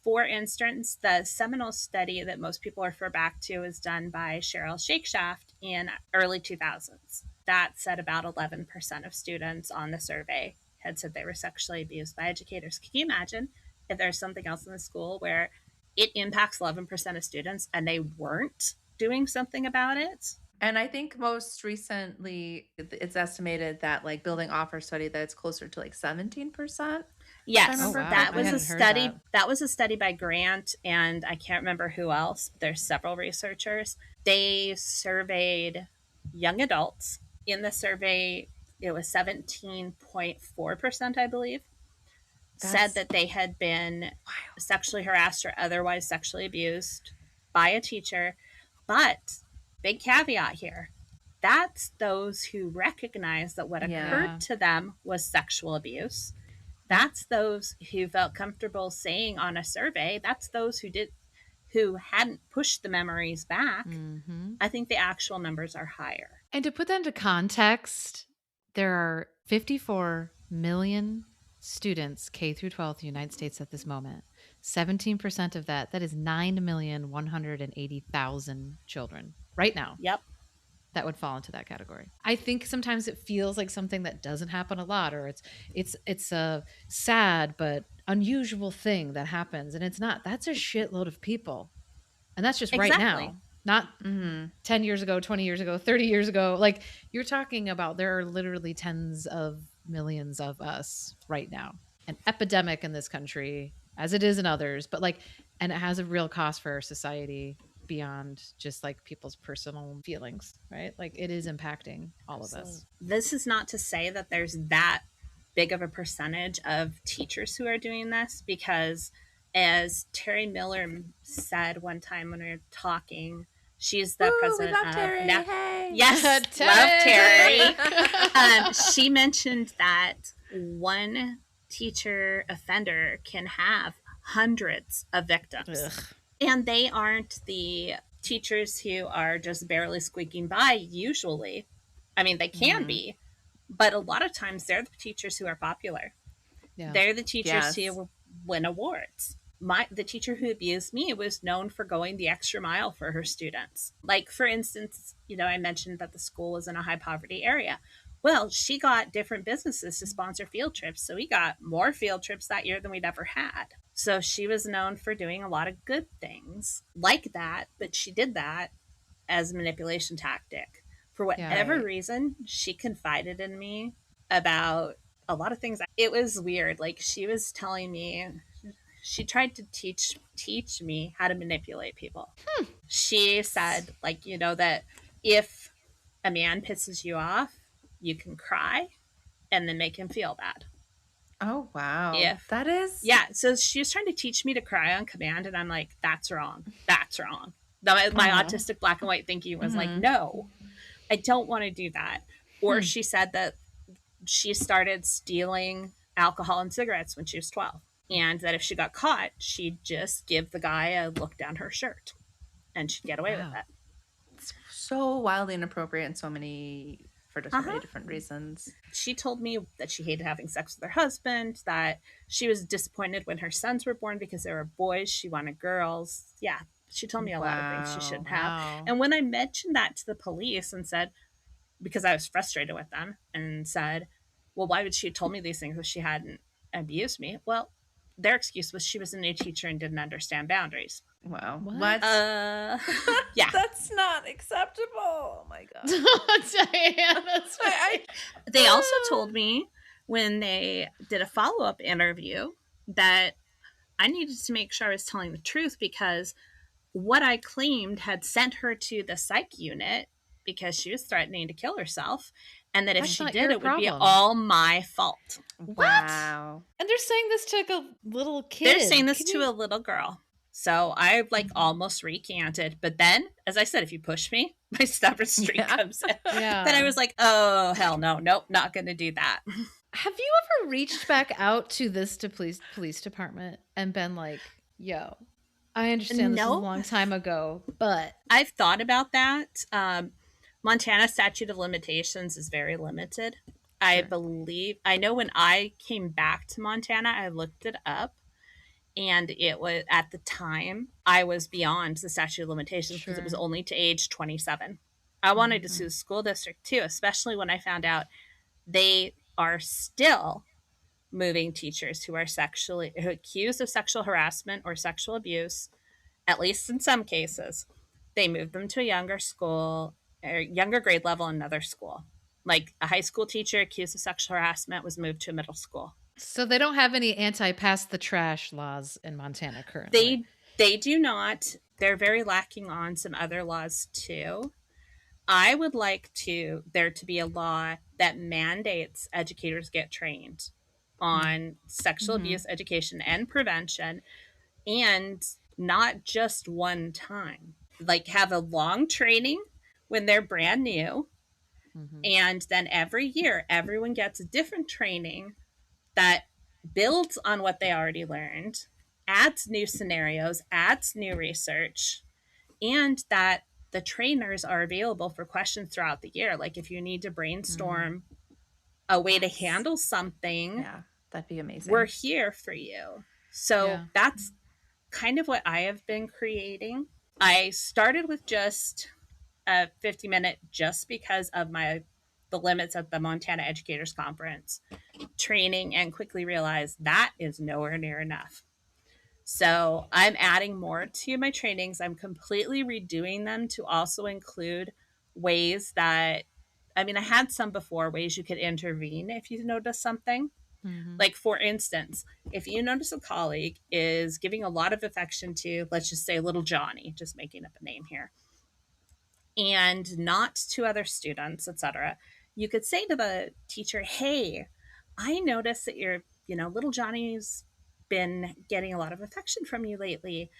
For instance, the seminal study that most people refer back to was done by Cheryl Shakeshaft in early 2000s. That said about 11% of students on the survey had said they were sexually abused by educators. Can you imagine if there's something else in the school where it impacts 11% of students and they weren't doing something about it? And I think most recently it's estimated that like building offer study that it's closer to like 17%. Yes, Oh, wow. that I was a hadn't heard study. that. That was a study by Grant, and I can't remember who else. There's several researchers. They surveyed young adults. In the survey, it was 17.4%, I believe, said that they had been sexually harassed or otherwise sexually abused by a teacher. But big caveat here, that's those who recognize that what occurred to them was sexual abuse. That's those who felt comfortable saying on a survey, that's those who hadn't pushed the memories back. I think the actual numbers are higher. And to put that into context, there are 54 million students K through 12 in the United States at this moment. 17% of that is 9,180,000 children right now. Yep. That would fall into that category. I think sometimes it feels like something that doesn't happen a lot, or it's a sad but unusual thing that happens, and it's not. That's a shitload of people, and that's just right now, not 10 years ago, 20 years ago, 30 years ago. Like you're talking about, there are literally tens of millions of us right now. An epidemic in this country, as it is in others, but like, and it has a real cost for our society beyond just like people's personal feelings, right? Like it is impacting all of us. This is not to say that there's that big of a percentage of teachers who are doing this, because as Terry Miller said one time when we were talking, she's the president of Terry. Yes, love Terry. She mentioned that one teacher offender can have hundreds of victims. Ugh. And they aren't the teachers who are just barely squeaking by usually. I mean, they can be, but a lot of times they're the teachers who are popular. Yeah. They're the teachers who win awards. The teacher who abused me was known for going the extra mile for her students. Like, for instance, I mentioned that the school was in a high poverty area. Well, she got different businesses to sponsor field trips. So we got more field trips that year than we'd ever had. So she was known for doing a lot of good things like that, but she did that as a manipulation tactic. For whatever reason, she confided in me about a lot of things. It was weird. Like, she was telling me, she tried to teach me how to manipulate people. She said, like, that if a man pisses you off, you can cry and then make him feel bad. Oh, wow. That is... Yeah, so she was trying to teach me to cry on command, and I'm like, that's wrong. That's wrong. My autistic black and white thinking was like, no, I don't want to do that. Or she said that she started stealing alcohol and cigarettes when she was 12, and that if she got caught, she'd just give the guy a look down her shirt, and she'd get away with it. It's so wildly inappropriate in so many... for so many different reasons. She told me that she hated having sex with her husband, that she was disappointed when her sons were born because they were boys. She wanted girls. Yeah, she told me a lot of things she shouldn't have. And when I mentioned that to the police and said, because I was frustrated with them, and said, well, why would she have told me these things if she hadn't abused me? Well, their excuse was she was a new teacher and didn't understand boundaries. Wow. What? Yeah. That's not acceptable. Oh my God. Diane, that's right. They also told me when they did a follow-up interview that I needed to make sure I was telling the truth, because what I claimed had sent her to the psych unit because she was threatening to kill herself, and that if she did, it would be all my fault. What? Wow. And they're saying this to a little kid. They're saying this to a little girl. So I almost recanted. But then, as I said, if you push me, my stubborn streak comes in. Yeah. Then I was like, oh, hell no. Nope, not going to do that. Have you ever reached back out to this police department and been like, yo, I understand this was a long time ago, but... I've thought about that. Montana statute of limitations is very limited. Sure. I know when I came back to Montana, I looked it up, and it was, at the time, I was beyond the statute of limitations because it was Sure. only to age 27. I wanted to sue the school district too, especially when I found out they are still moving teachers who are accused of sexual harassment or sexual abuse, at least in some cases. They moved them to a younger school or younger grade level in another school. Like a high school teacher accused of sexual harassment was moved to a middle school. So they don't have any anti-pass the trash laws in Montana currently. They do not. They're very lacking on some other laws too. I would like there to be a law that mandates educators get trained on sexual abuse education and prevention, and not just one time. Like have a long training when they're brand new, and then every year everyone gets a different training that builds on what they already learned, adds new scenarios, adds new research, and that the trainers are available for questions throughout the year. Like if you need to brainstorm a way to handle something, Yeah, that'd be amazing. we're here for you. So Yeah. that's kind of what I have been creating. I started with just a 50-minute just because of the limits at the Montana Educators Conference training, and quickly realized that is nowhere near enough. So I'm adding more to my trainings. I'm completely redoing them to also include ways that, I mean, I had some before, ways you could intervene if you notice something. Like, for instance, if you notice a colleague is giving a lot of affection to, let's just say, little Johnny, just making up a name here, and not to other students, etc., you could say to the teacher, hey, I noticed that little Johnny's been getting a lot of affection from you lately.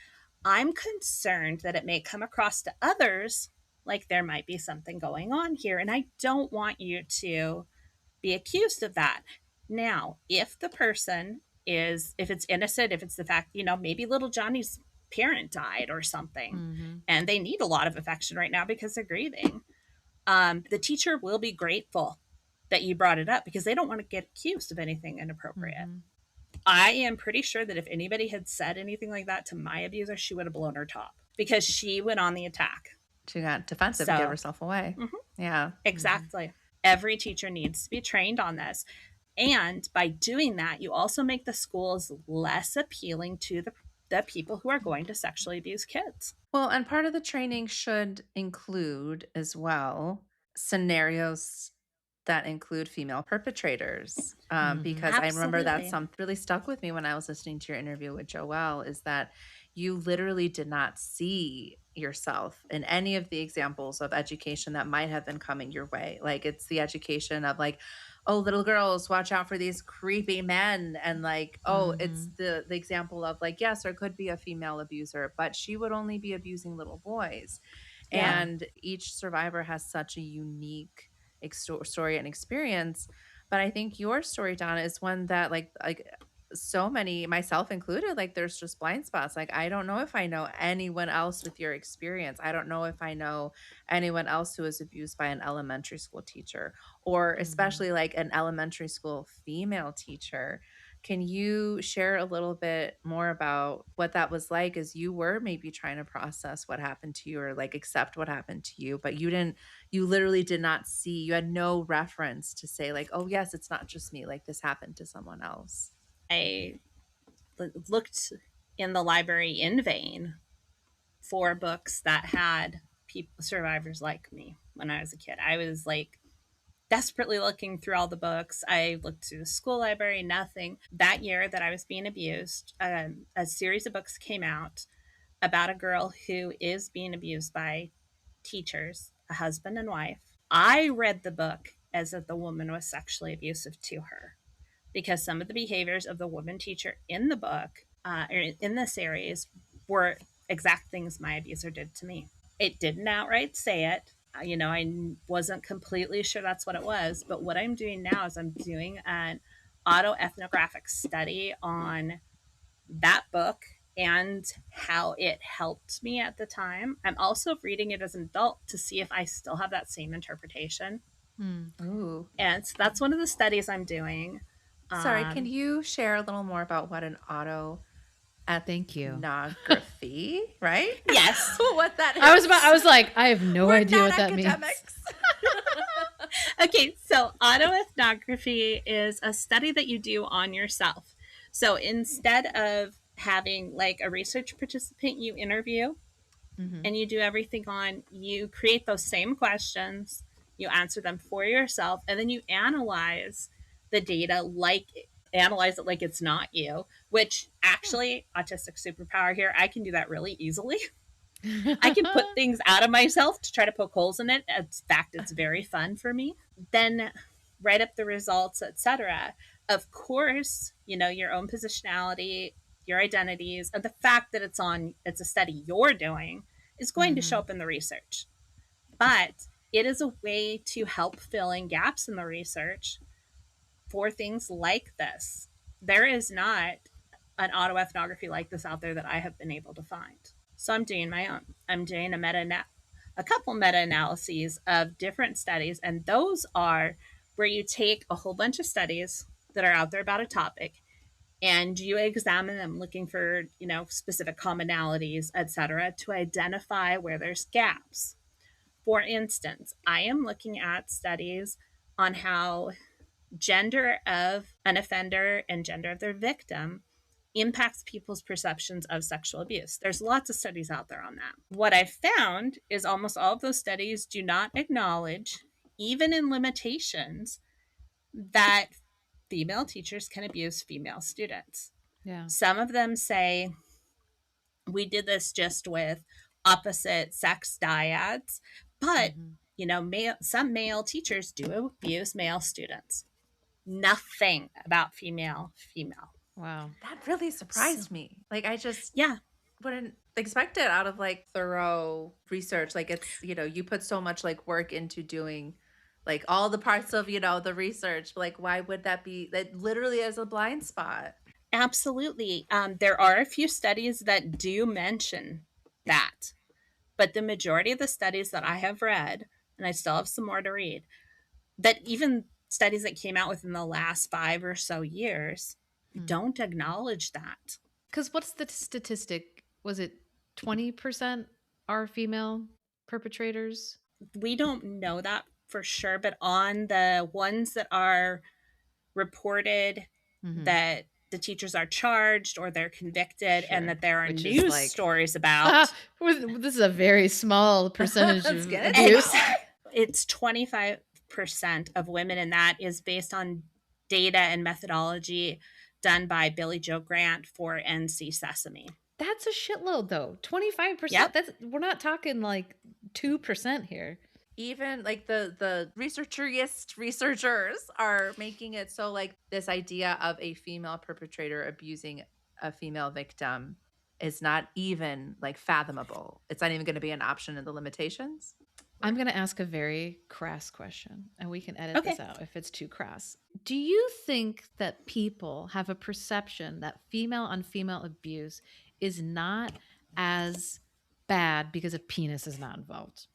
I'm concerned that it may come across to others like there might be something going on here, and I don't want you to be accused of that. Now, if it's innocent, if it's the fact, maybe little Johnny's parent died or something, and they need a lot of affection right now because they're grieving, the teacher will be grateful that you brought it up because they don't want to get accused of anything inappropriate. I am pretty sure that if anybody had said anything like that to my abuser, she would have blown her top because she went on the attack. She got defensive and gave herself away. Yeah. Exactly. Every teacher needs to be trained on this. And by doing that, you also make the schools less appealing to the people who are going to sexually abuse kids. Well, and part of the training should include as well scenarios that include female perpetrators. Because I remember that Absolutely. something really stuck with me when I was listening to your interview with Joelle, is that you literally did not see yourself in any of the examples of education that might have been coming your way. Like it's the education of like, oh, little girls, watch out for these creepy men. And like, oh, it's the example of like, yes, there could be a female abuser, but she would only be abusing little boys. Yeah. And each survivor has such a unique story and experience. But I think your story, Donna, is one that like so many, myself included, like there's just blind spots. Like I don't know if I know anyone else with your experience. I don't know if I know anyone else who was abused by an elementary school teacher, or especially like an elementary school female teacher. Can you share a little bit more about what that was like as you were maybe trying to process what happened to you or like accept what happened to you, but you literally did not see, you had no reference to say like, oh yes, it's not just me, like this happened to someone else. I looked in the library in vain for books that had survivors like me when I was a kid. I was like desperately looking through all the books. I looked through the school library, nothing. That year that I was being abused, a series of books came out about a girl who is being abused by teachers, a husband and wife. I read the book as if the woman was sexually abusive to her because some of the behaviors of the woman teacher in the book, or in the series, were exact things my abuser did to me. It didn't outright say it. I wasn't completely sure that's what it was, but what I'm doing now is I'm doing an autoethnographic study on that book and how it helped me at the time. I'm also reading it as an adult to see if I still have that same interpretation. Ooh. And so that's one of the studies I'm doing. Sorry, can you share a little more about what an Thank you. autoethnography, right? Yes. What that is. I was like, I have no We're idea not what that means. academics. Okay, so autoethnography is a study that you do on yourself. So instead of having like a research participant you interview and you do everything on, you create those same questions, you answer them for yourself, and then you analyze the data analyze it like it's not you, which actually, autistic superpower here, I can do that really easily. I can put things out of myself to try to poke holes in it. In fact, it's very fun for me. Then write up the results, etc. Of course, your own positionality, your identities, and the fact that it's a study you're doing is going to show up in the research. But it is a way to help fill in gaps in the research for things like this. There is not an autoethnography like this out there that I have been able to find. So I'm doing my own. I'm doing a couple meta-analyses of different studies, and those are where you take a whole bunch of studies that are out there about a topic and you examine them looking for, specific commonalities, etc., to identify where there's gaps. For instance, I am looking at studies on how gender of an offender and gender of their victim impacts people's perceptions of sexual abuse. There's lots of studies out there on that. What I've found is almost all of those studies do not acknowledge, even in limitations, that female teachers can abuse female students. Yeah. Some of them say, we did this just with opposite sex dyads, but some male teachers do abuse male students. Nothing about female. Wow. That really surprised me. Like, I just Yeah. wouldn't expect it out of like thorough research. Like, it's, you put so much like work into doing like all the parts of, the research. Like, why would that be? That literally is a blind spot. Absolutely. There are a few studies that do mention that, but the majority of the studies that I have read, and I still have some more to read, that even studies that came out within the last 5 or so years don't acknowledge that. Because what's the statistic? Was it 20% are female perpetrators? We don't know that for sure, but on the ones that are reported that the teachers are charged or they're convicted, and that there are news stories about. This is a very small percentage of abuse. It's 25% of women, and that is based on data and methodology done by Billy Joe Grant for NC Sesame. That's a shitload, though. 25%. Yep. We're not talking like 2% here. Even like the researchers are making it so like this idea of a female perpetrator abusing a female victim is not even like fathomable. It's not even going to be an option in the limitations. I'm going to ask a very crass question, and we can edit this out if it's too crass. Do you think that people have a perception that female on female abuse is not as bad because a penis is not involved?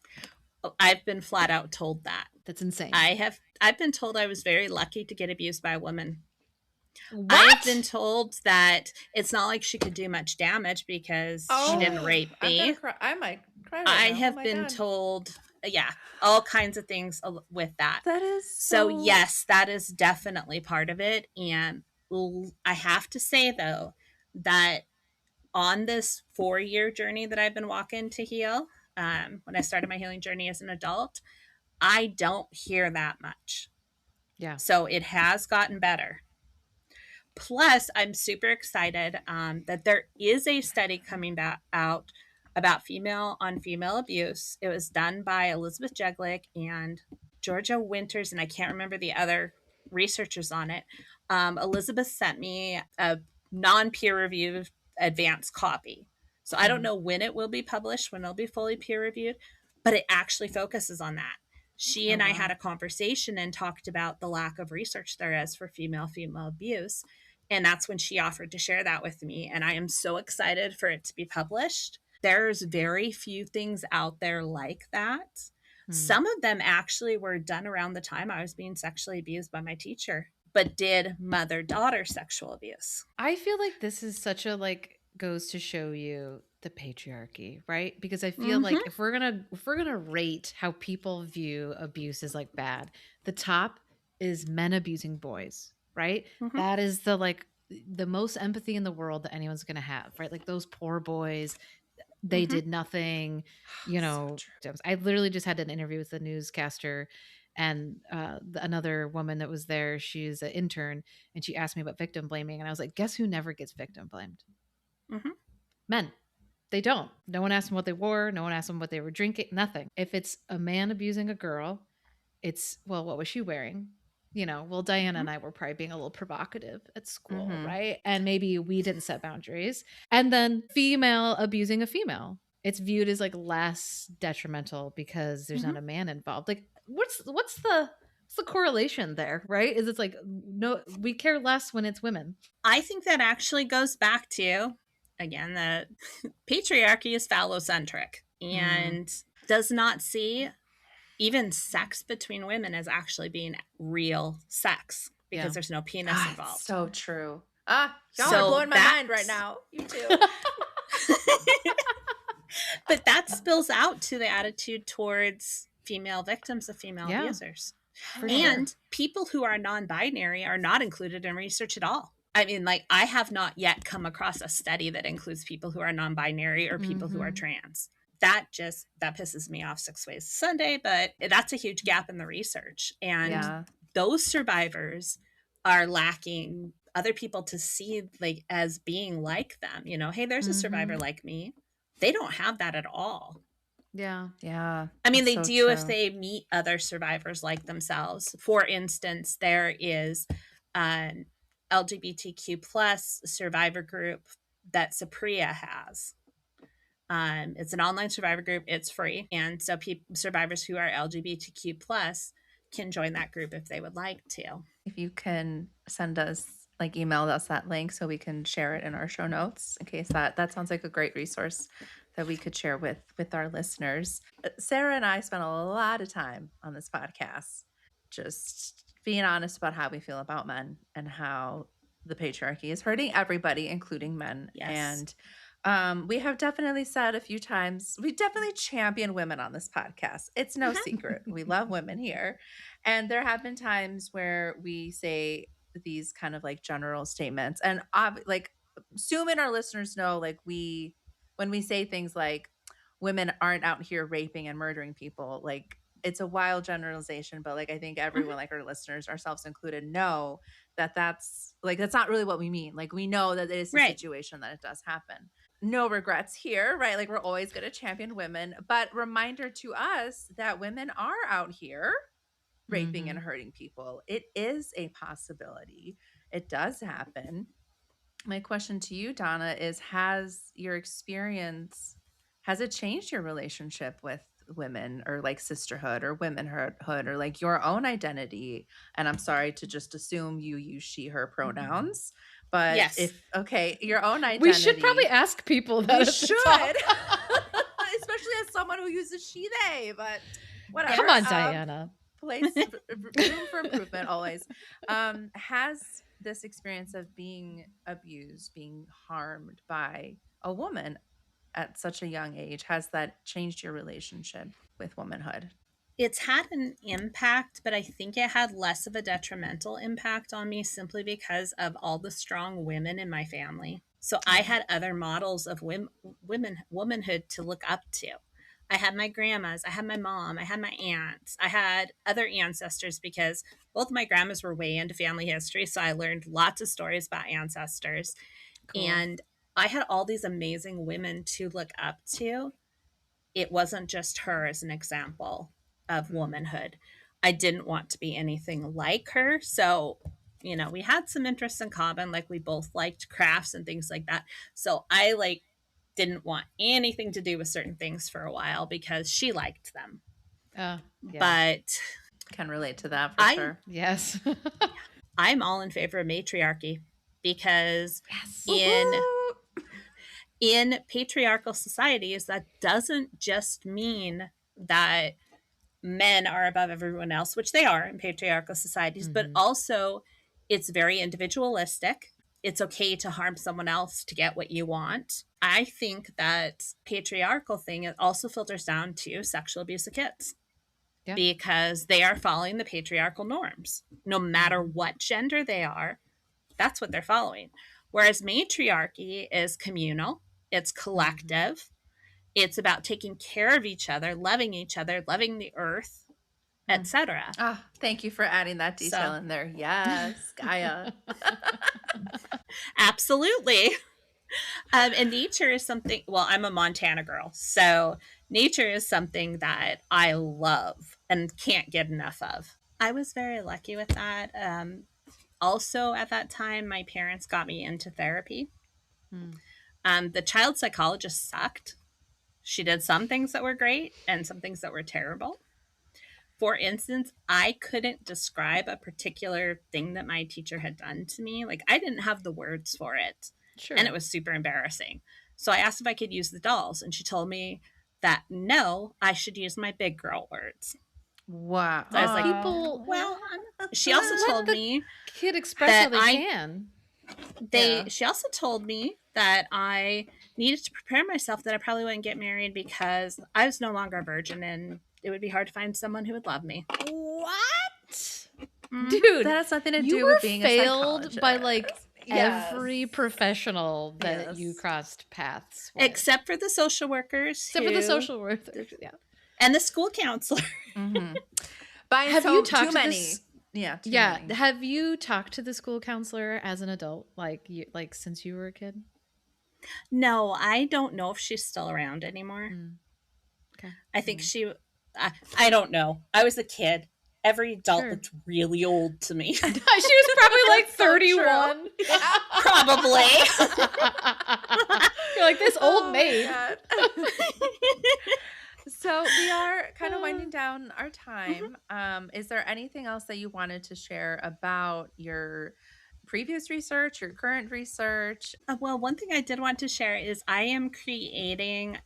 I've been flat out told that. That's insane. I've been told I was very lucky to get abused by a woman. What? I've been told that it's not like she could do much damage because she didn't rape me. I might cry. I have been told, all kinds of things with that. That is so yes, that is definitely part of it. And I have to say though that on this 4-year journey that I've been walking to heal, when I started my healing journey as an adult, I don't hear that much. Yeah. So it has gotten better. Plus, I'm super excited that there is a study coming out about female on female abuse. It was done by Elizabeth Jeglick and Georgia Winters, and I can't remember the other researchers on it. Elizabeth sent me a non-peer-reviewed advanced copy. So I don't know when it will be published, when it'll be fully peer-reviewed, but it actually focuses on that. She and I had a conversation and talked about the lack of research there is for female abuse. And that's when she offered to share that with me. And I am so excited for it to be published. There's very few things out there like that. Some of them actually were done around the time I was being sexually abused by my teacher, but did mother-daughter sexual abuse. I feel like this is such a goes to show you the patriarchy, right? Because I feel like if we're gonna rate how people view abuse as like bad, the top is men abusing boys, right? That is the most empathy in the world that anyone's gonna have, right? Like those poor boys, they did nothing, you know. I literally just had an interview with a newscaster, and another woman that was there, she's an intern, and she asked me about victim blaming, and I was like, guess who never gets victim blamed? Men. They don't. No one asked them what they wore. No one asked them what they were drinking. Nothing. If it's a man abusing a girl, it's, well, what was she wearing? You know, well, Diana and I were probably being a little provocative at school, right? And maybe we didn't set boundaries. And then female abusing a female, it's viewed as like less detrimental because there's not a man involved. Like, what's the correlation there, right? Is it's like, no, we care less when it's women. I think that actually goes back to, again, the patriarchy is phallocentric and does not see even sex between women as actually being real sex because there's no penis involved. So true. Y'all are blowing my mind right now. You too. But that spills out to the attitude towards female victims of female abusers. And people who are non-binary are not included in research at all. I mean, like, I have not yet come across a study that includes people who are non-binary or people who are trans. That pisses me off 6 ways to Sunday, but that's a huge gap in the research. And those survivors are lacking other people to see like as being like them. You know, hey, there's a survivor like me. They don't have that at all. Yeah. I mean, they do if they meet other survivors like themselves. For instance, there is an LGBTQ plus survivor group that Sapria has. It's an online survivor group. It's free. And so survivors who are LGBTQ plus can join that group if they would like to. If you can send us, like, email us that link so we can share it in our show notes in case that sounds like a great resource that we could share with our listeners. Sarah and I spent a lot of time on this podcast just being honest about how we feel about men and how the patriarchy is hurting everybody, including men. Yes. And we have definitely said a few times, we definitely champion women on this podcast. It's no secret. We love women here. And there have been times where we say these kind of like general statements. And like, assuming our listeners know, like, when we say things like women aren't out here raping and murdering people, like, it's a wild generalization, but like, I think everyone, like our listeners, ourselves included, know that that's not really what we mean. Like, we know that it is a situation that it does happen. No regrets here, right? Like, we're always going to champion women, but reminder to us that women are out here raping and hurting people. It is a possibility. It does happen. My question to you, Donna, is has it changed your relationship with women, or like sisterhood or womanhood, or like your own identity? And I'm sorry to just assume you use she, her pronouns, but your own identity. We should probably ask people that. We should. Especially as someone who uses she, they, but whatever. Come on, Diana. Room for improvement always. Has this experience of being abused, being harmed by a woman at such a young age, has that changed your relationship with womanhood? It's had an impact, but I think it had less of a detrimental impact on me simply because of all the strong women in my family. So I had other models of womanhood to look up to. I had my grandmas, I had my mom, I had my aunts, I had other ancestors because both my grandmas were way into family history. So I learned lots of stories about ancestors. Cool. And I had all these amazing women to look up to. It wasn't just her as an example of womanhood. I didn't want to be anything like her. So, you know, we had some interests in common, like we both liked crafts and things like that. So I didn't want anything to do with certain things for a while because she liked them. But can relate to that for sure. Yes. I'm all in favor of matriarchy. because Yes. in Woo-hoo! in patriarchal societies, that doesn't just mean that men are above everyone else, which they are in patriarchal societies, but also it's very individualistic. It's okay to harm someone else to get what you want. I think that patriarchal thing, it also filters down to sexual abuse of kids. Yeah. Because they are following the patriarchal norms. No matter what gender they are, that's what they're following. Whereas matriarchy is communal, it's collective, it's about taking care of each other, loving the earth, etc. Oh, thank you for adding that detail So- in there. Yes, Gaia. Absolutely. And nature is something, well, I'm a Montana girl, so nature is something that I love and can't get enough of. I was very lucky with that. Also, at that time, my parents got me into therapy. The child psychologist sucked. She did some things that were great and some things that were terrible. For instance, I couldn't describe a particular thing that my teacher had done to me. Like, I didn't have the words for it. Sure. And it was super embarrassing. So I asked if I could use the dolls, and she told me that no, I should use my big girl words. Wow. So I was like, People, well, she also told me kid express how that they can. she also told me that I needed to prepare myself that I probably wouldn't get married because I was no longer a virgin and it would be hard to find someone who would love me. What? Mhm. Dude, That has something to you do were with being failed a by psychologist. like Yes. every professional that Yes. you crossed paths with. Except for the social workers. Except for the social workers. Yeah. And the school counselor. Mm-hmm. By Have so you talked too to many. this? Yeah. Too Yeah. many. Have you talked to the school counselor as an adult, like since you were a kid? No, I don't know if she's still around anymore. Okay. I think I don't know. I was a kid. Every adult Sure. looked really old to me. She was probably like That's so 31. true. Yeah. Probably. You're like this Oh old my maid. God. So we are kind of winding down our time. Is there anything else that you wanted to share about your previous research, your current research? Well, one thing I did want to share is I am creating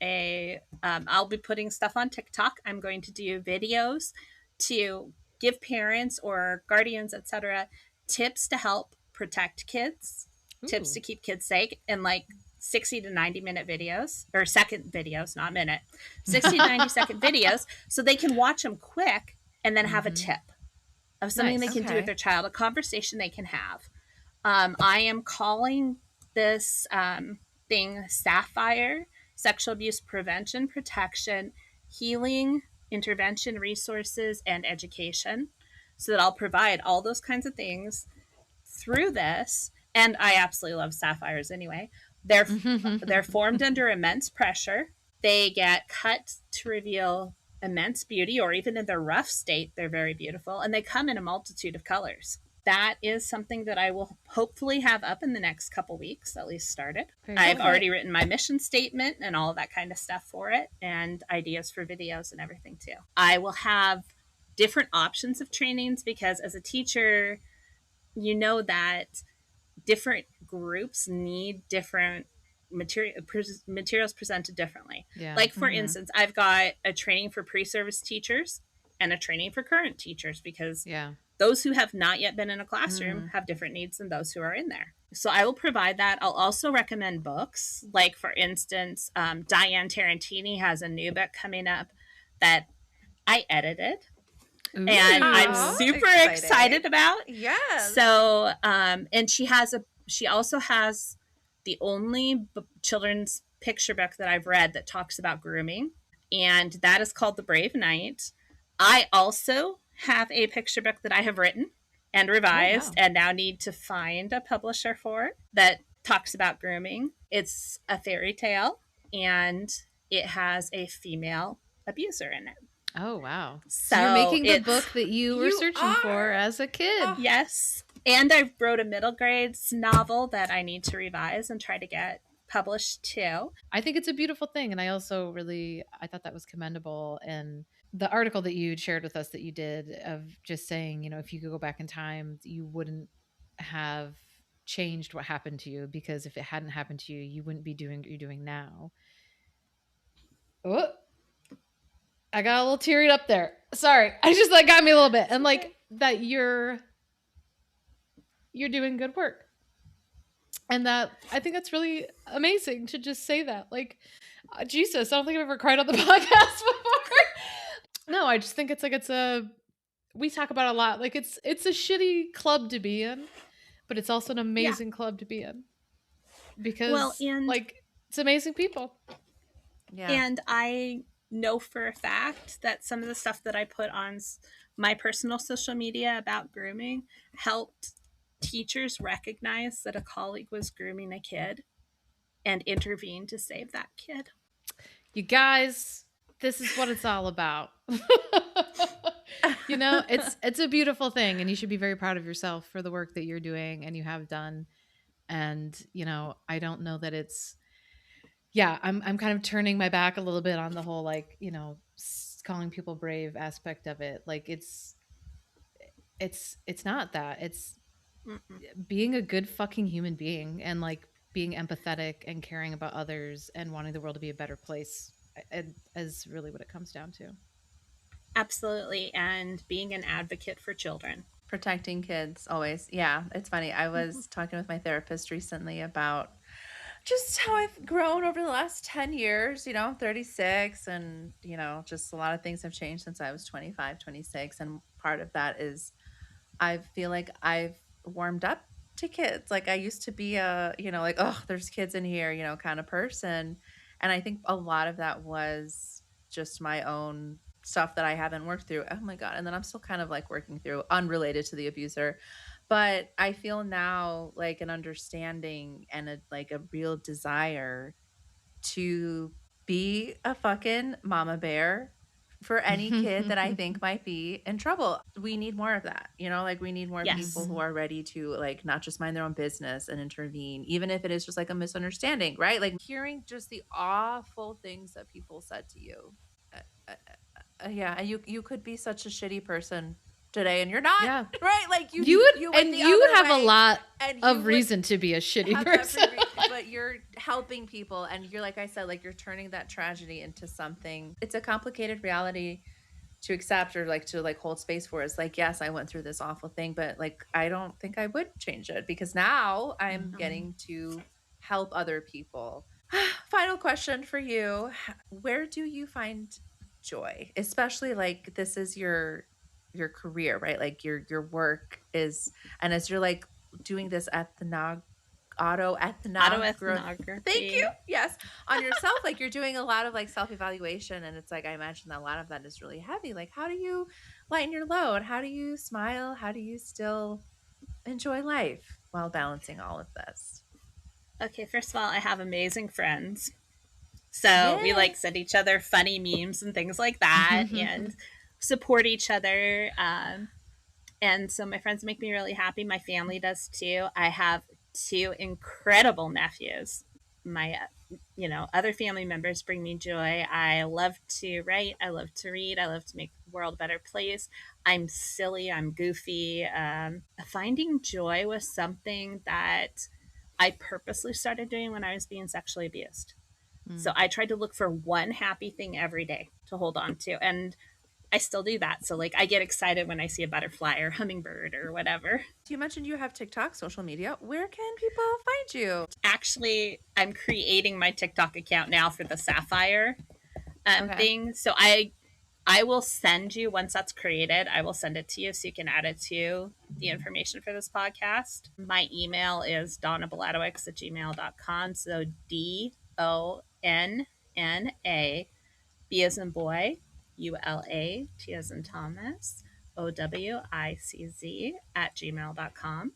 I'll be putting stuff on TikTok. I'm going to do videos to give parents or guardians, etc., tips to help protect kids, tips Ooh. to keep kids safe, in like 60 to 90 minute videos, or second videos, not minute, 60 to 90 second videos, so they can watch them quick and then have a tip of something Nice. they can do Okay. with their child, a conversation they can have. I am calling this thing Sapphire: Sexual Abuse Prevention, Protection, Healing, Intervention, Resources, and Education. So that I'll provide all those kinds of things through this. And I absolutely love sapphires anyway. They're formed under immense pressure. They get cut to reveal immense beauty, or even in their rough state, they're very beautiful. And they come in a multitude of colors. That is something that I will hopefully have up in the next couple weeks, at least started. Very I've cool. already written my mission statement and all of that kind of stuff for it, and ideas for videos and everything too. I will have different options of trainings because as a teacher, you know that different groups need different materials presented differently. Yeah. Like, for instance, I've got a training for pre-service teachers and a training for current teachers because Yeah. those who have not yet been in a classroom have different needs than those who are in there. So I will provide that. I'll also recommend books. Like, for instance, Diane Tarantini has a new book coming up that I edited. Ooh. And I'm Aw, super exciting. excited about. Yes. So, and she also has the only children's picture book that I've read that talks about grooming, and that is called The Brave Knight. I also have a picture book that I have written and revised and now need to find a publisher for that talks about grooming. It's a fairy tale, and it has a female abuser in it. Oh, wow. So You're making the it's- book that you were You searching for are. as a kid. Oh. Yes. And I wrote a middle grade novel that I need to revise and try to get published too. I think it's a beautiful thing. And I also I thought that was commendable. And the article that you shared with us that you did of just saying, if you could go back in time, you wouldn't have changed what happened to you, because if it hadn't happened to you, you wouldn't be doing what you're doing now. Oh, I got a little tearied up there. Sorry. I just like got me a little bit. And like that you're doing good work. And that I think that's really amazing to just say that. Like, Jesus, I don't think I've ever cried on the podcast before. No, I just think it's like we talk about it a lot. Like it's a shitty club to be in, but it's also an amazing club to be in, because like it's amazing people. Yeah. And I know for a fact that some of the stuff that I put on my personal social media about grooming helped teachers recognize that a colleague was grooming a kid and intervene to save that kid. You guys, this is what it's all about. You know, it's a beautiful thing, and you should be very proud of yourself for the work that you're doing and you have done. And, you know, I don't know that it's, I'm kind of turning my back a little bit on the whole, like, you know, calling people brave aspect of it. Like it's not that. It's being a good fucking human being, and like being empathetic and caring about others and wanting the world to be a better place is really what it comes down to. Absolutely. And being an advocate for children. Protecting kids always. Yeah, it's funny. I was talking with my therapist recently about just how I've grown over the last 10 years, you know, 36, and, you know, just a lot of things have changed since I was 25, 26. And part of that is I feel like I've warmed up to kids. Like I used to be a, you know, like, oh, there's kids in here, you know, kind of person. And I think a lot of that was just my own stuff that I haven't worked through. Oh my God. And then I'm still kind of like working through, unrelated to the abuser. But I feel now like an understanding and a real desire to be a fucking mama bear for any kid that I think might be in trouble. We need more of that, you know, like we need more people who are ready to like not just mind their own business and intervene, even if it is just like a misunderstanding, right? Like hearing just the awful things that people said to you. Yeah, and you could be such a shitty person today, and you're not, right? Like you would have a lot of reason to be a shitty person, but you're helping people, and you're, like I said, like you're turning that tragedy into something. It's a complicated reality to accept, or like to like hold space for. It's like, yes, I went through this awful thing, but like I don't think I would change it, because now I'm getting to help other people. Final question for you: where do you find joy, especially like this is your career, right? Like your work is, and as you're like doing this autoethnography. Thank you. Yes, on yourself. Like you're doing a lot of like self-evaluation, and it's like I imagine that a lot of that is really heavy. Like how do you lighten your load? How do you smile? How do you still enjoy life while balancing all of this? Okay, first of all, I have amazing friends. So we like send each other funny memes and things like that and support each other. And so my friends make me really happy. My family does too. I have 2 incredible nephews. My, other family members bring me joy. I love to write. I love to read. I love to make the world a better place. I'm silly. I'm goofy. Finding joy was something that I purposely started doing when I was being sexually abused. So I tried to look for one happy thing every day to hold on to. And I still do that. So like I get excited when I see a butterfly or hummingbird or whatever. You mentioned you have TikTok, social media. Where can people find you? Actually, I'm creating my TikTok account now for the Sapphire thing. So I will send you, once that's created, I will send it to you so you can add it to the information for this podcast. My email is donnabulatowicz@gmail.com. So DONNA, B as in boy, ULA, T as in Thomas, OWICZ @gmail.com.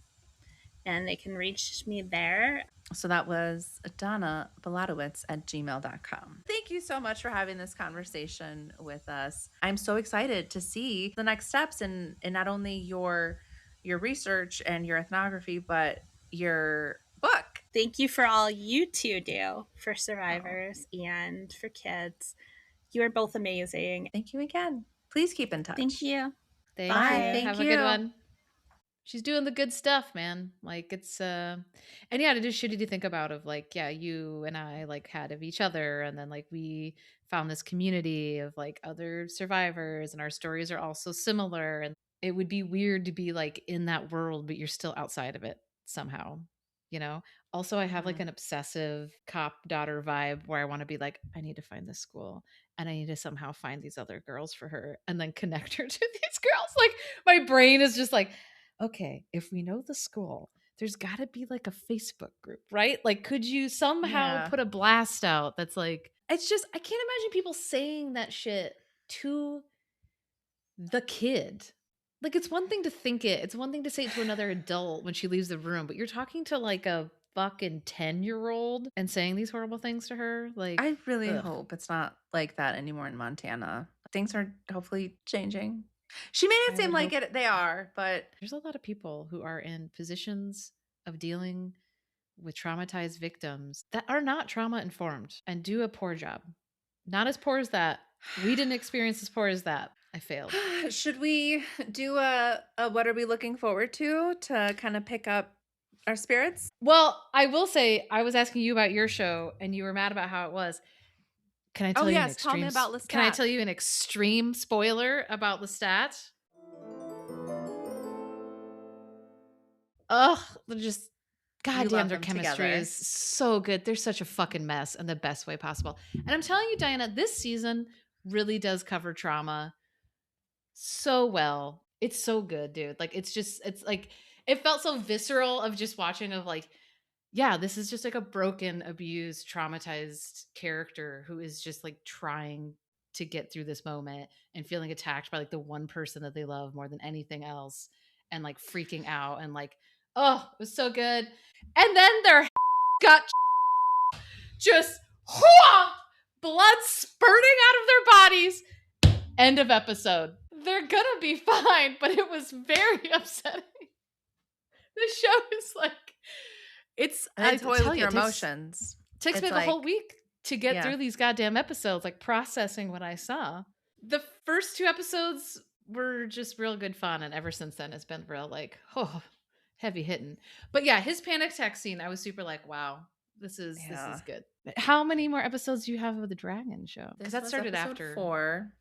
And they can reach me there. So that was Donna Bulatowicz @gmail.com. Thank you so much for having this conversation with us. I'm so excited to see the next steps in not only your research and your ethnography, but your book. Thank you for all you two do for survivors and for kids. You are both amazing. Thank you again. Please keep in touch. Thank you. Bye. Have a good one. She's doing the good stuff, man. Like it's and yeah, it is shitty to think about of like, yeah, you and I like had of each other, and then like we found this community of like other survivors, and our stories are all so similar. And it would be weird to be like in that world, but you're still outside of it somehow, you know? Also, I have like an obsessive cop daughter vibe where I want to be like, I need to find this school and I need to somehow find these other girls for her and then connect her to these girls. Like my brain is just like, okay, if we know the school, there's got to be like a Facebook group, right? Like, could you somehow Yeah. put a blast out that's like, it's just, I can't imagine people saying that shit to the kid. Like, it's one thing to think it, it's one thing to say it to another adult when she leaves the room, but you're talking to like a fucking 10-year-old and saying these horrible things to her. Like, I really ugh. hope it's not like that anymore in Montana. Things are hopefully changing. She made it I seem would like hope- it. They are, but There's a lot of people who are in positions of dealing with traumatized victims that are not trauma informed and do a poor job. Not as poor as that. We didn't experience as poor as that. I failed. should we do a what are we looking forward to kind of pick up our spirits? Well, I will say I was asking you about your show and you were mad about how it was. Can I tell Oh you yes, tell me about Lestat. Can I tell you an extreme spoiler about Lestat? Ugh, they're just goddamn, love their them chemistry together. is so good. They're such a fucking mess in the best way possible. And I'm telling you, Diana, this season really does cover trauma so well. It's so good, dude. Like it's just, it's like it felt so visceral of just watching of like, yeah, this is just like a broken, abused, traumatized character who is just like trying to get through this moment and feeling attacked by like the one person that they love more than anything else and like freaking out and like, oh, it was so good. And then their got just blood spurting out of their bodies. End of episode. They're gonna be fine, but it was very upsetting. The show is like, it's I toy with your it emotions. takes me It's like a whole like- week to get Yeah. through these goddamn episodes, like processing what I saw. The first 2 episodes were just real good fun, and ever since then it's been real like, oh, heavy hitting. But yeah, his panic attack scene, I was super like, wow, this is good. How many more episodes do you have of the Dragon show? Because that was started episode after 4.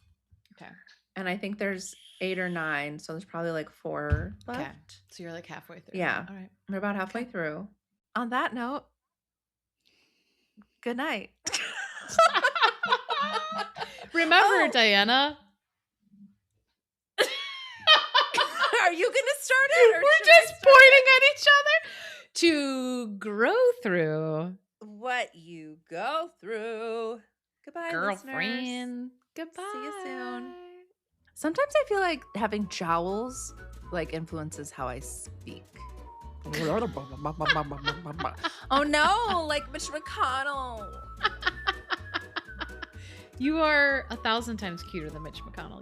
Okay. And I think there's 8 or 9, so there's probably like 4 left. Okay. So you're like halfway through. Yeah. All right. We're about halfway through. On that note, good night. Remember, Diana. Are you gonna start it? Or We're should I just start pointing at each other to grow through. what you go through? Goodbye, listeners. Girlfriend. Goodbye. See you soon. Sometimes I feel like having jowls like influences how I speak. Oh no, like Mitch McConnell. You are 1,000 times cuter than Mitch McConnell.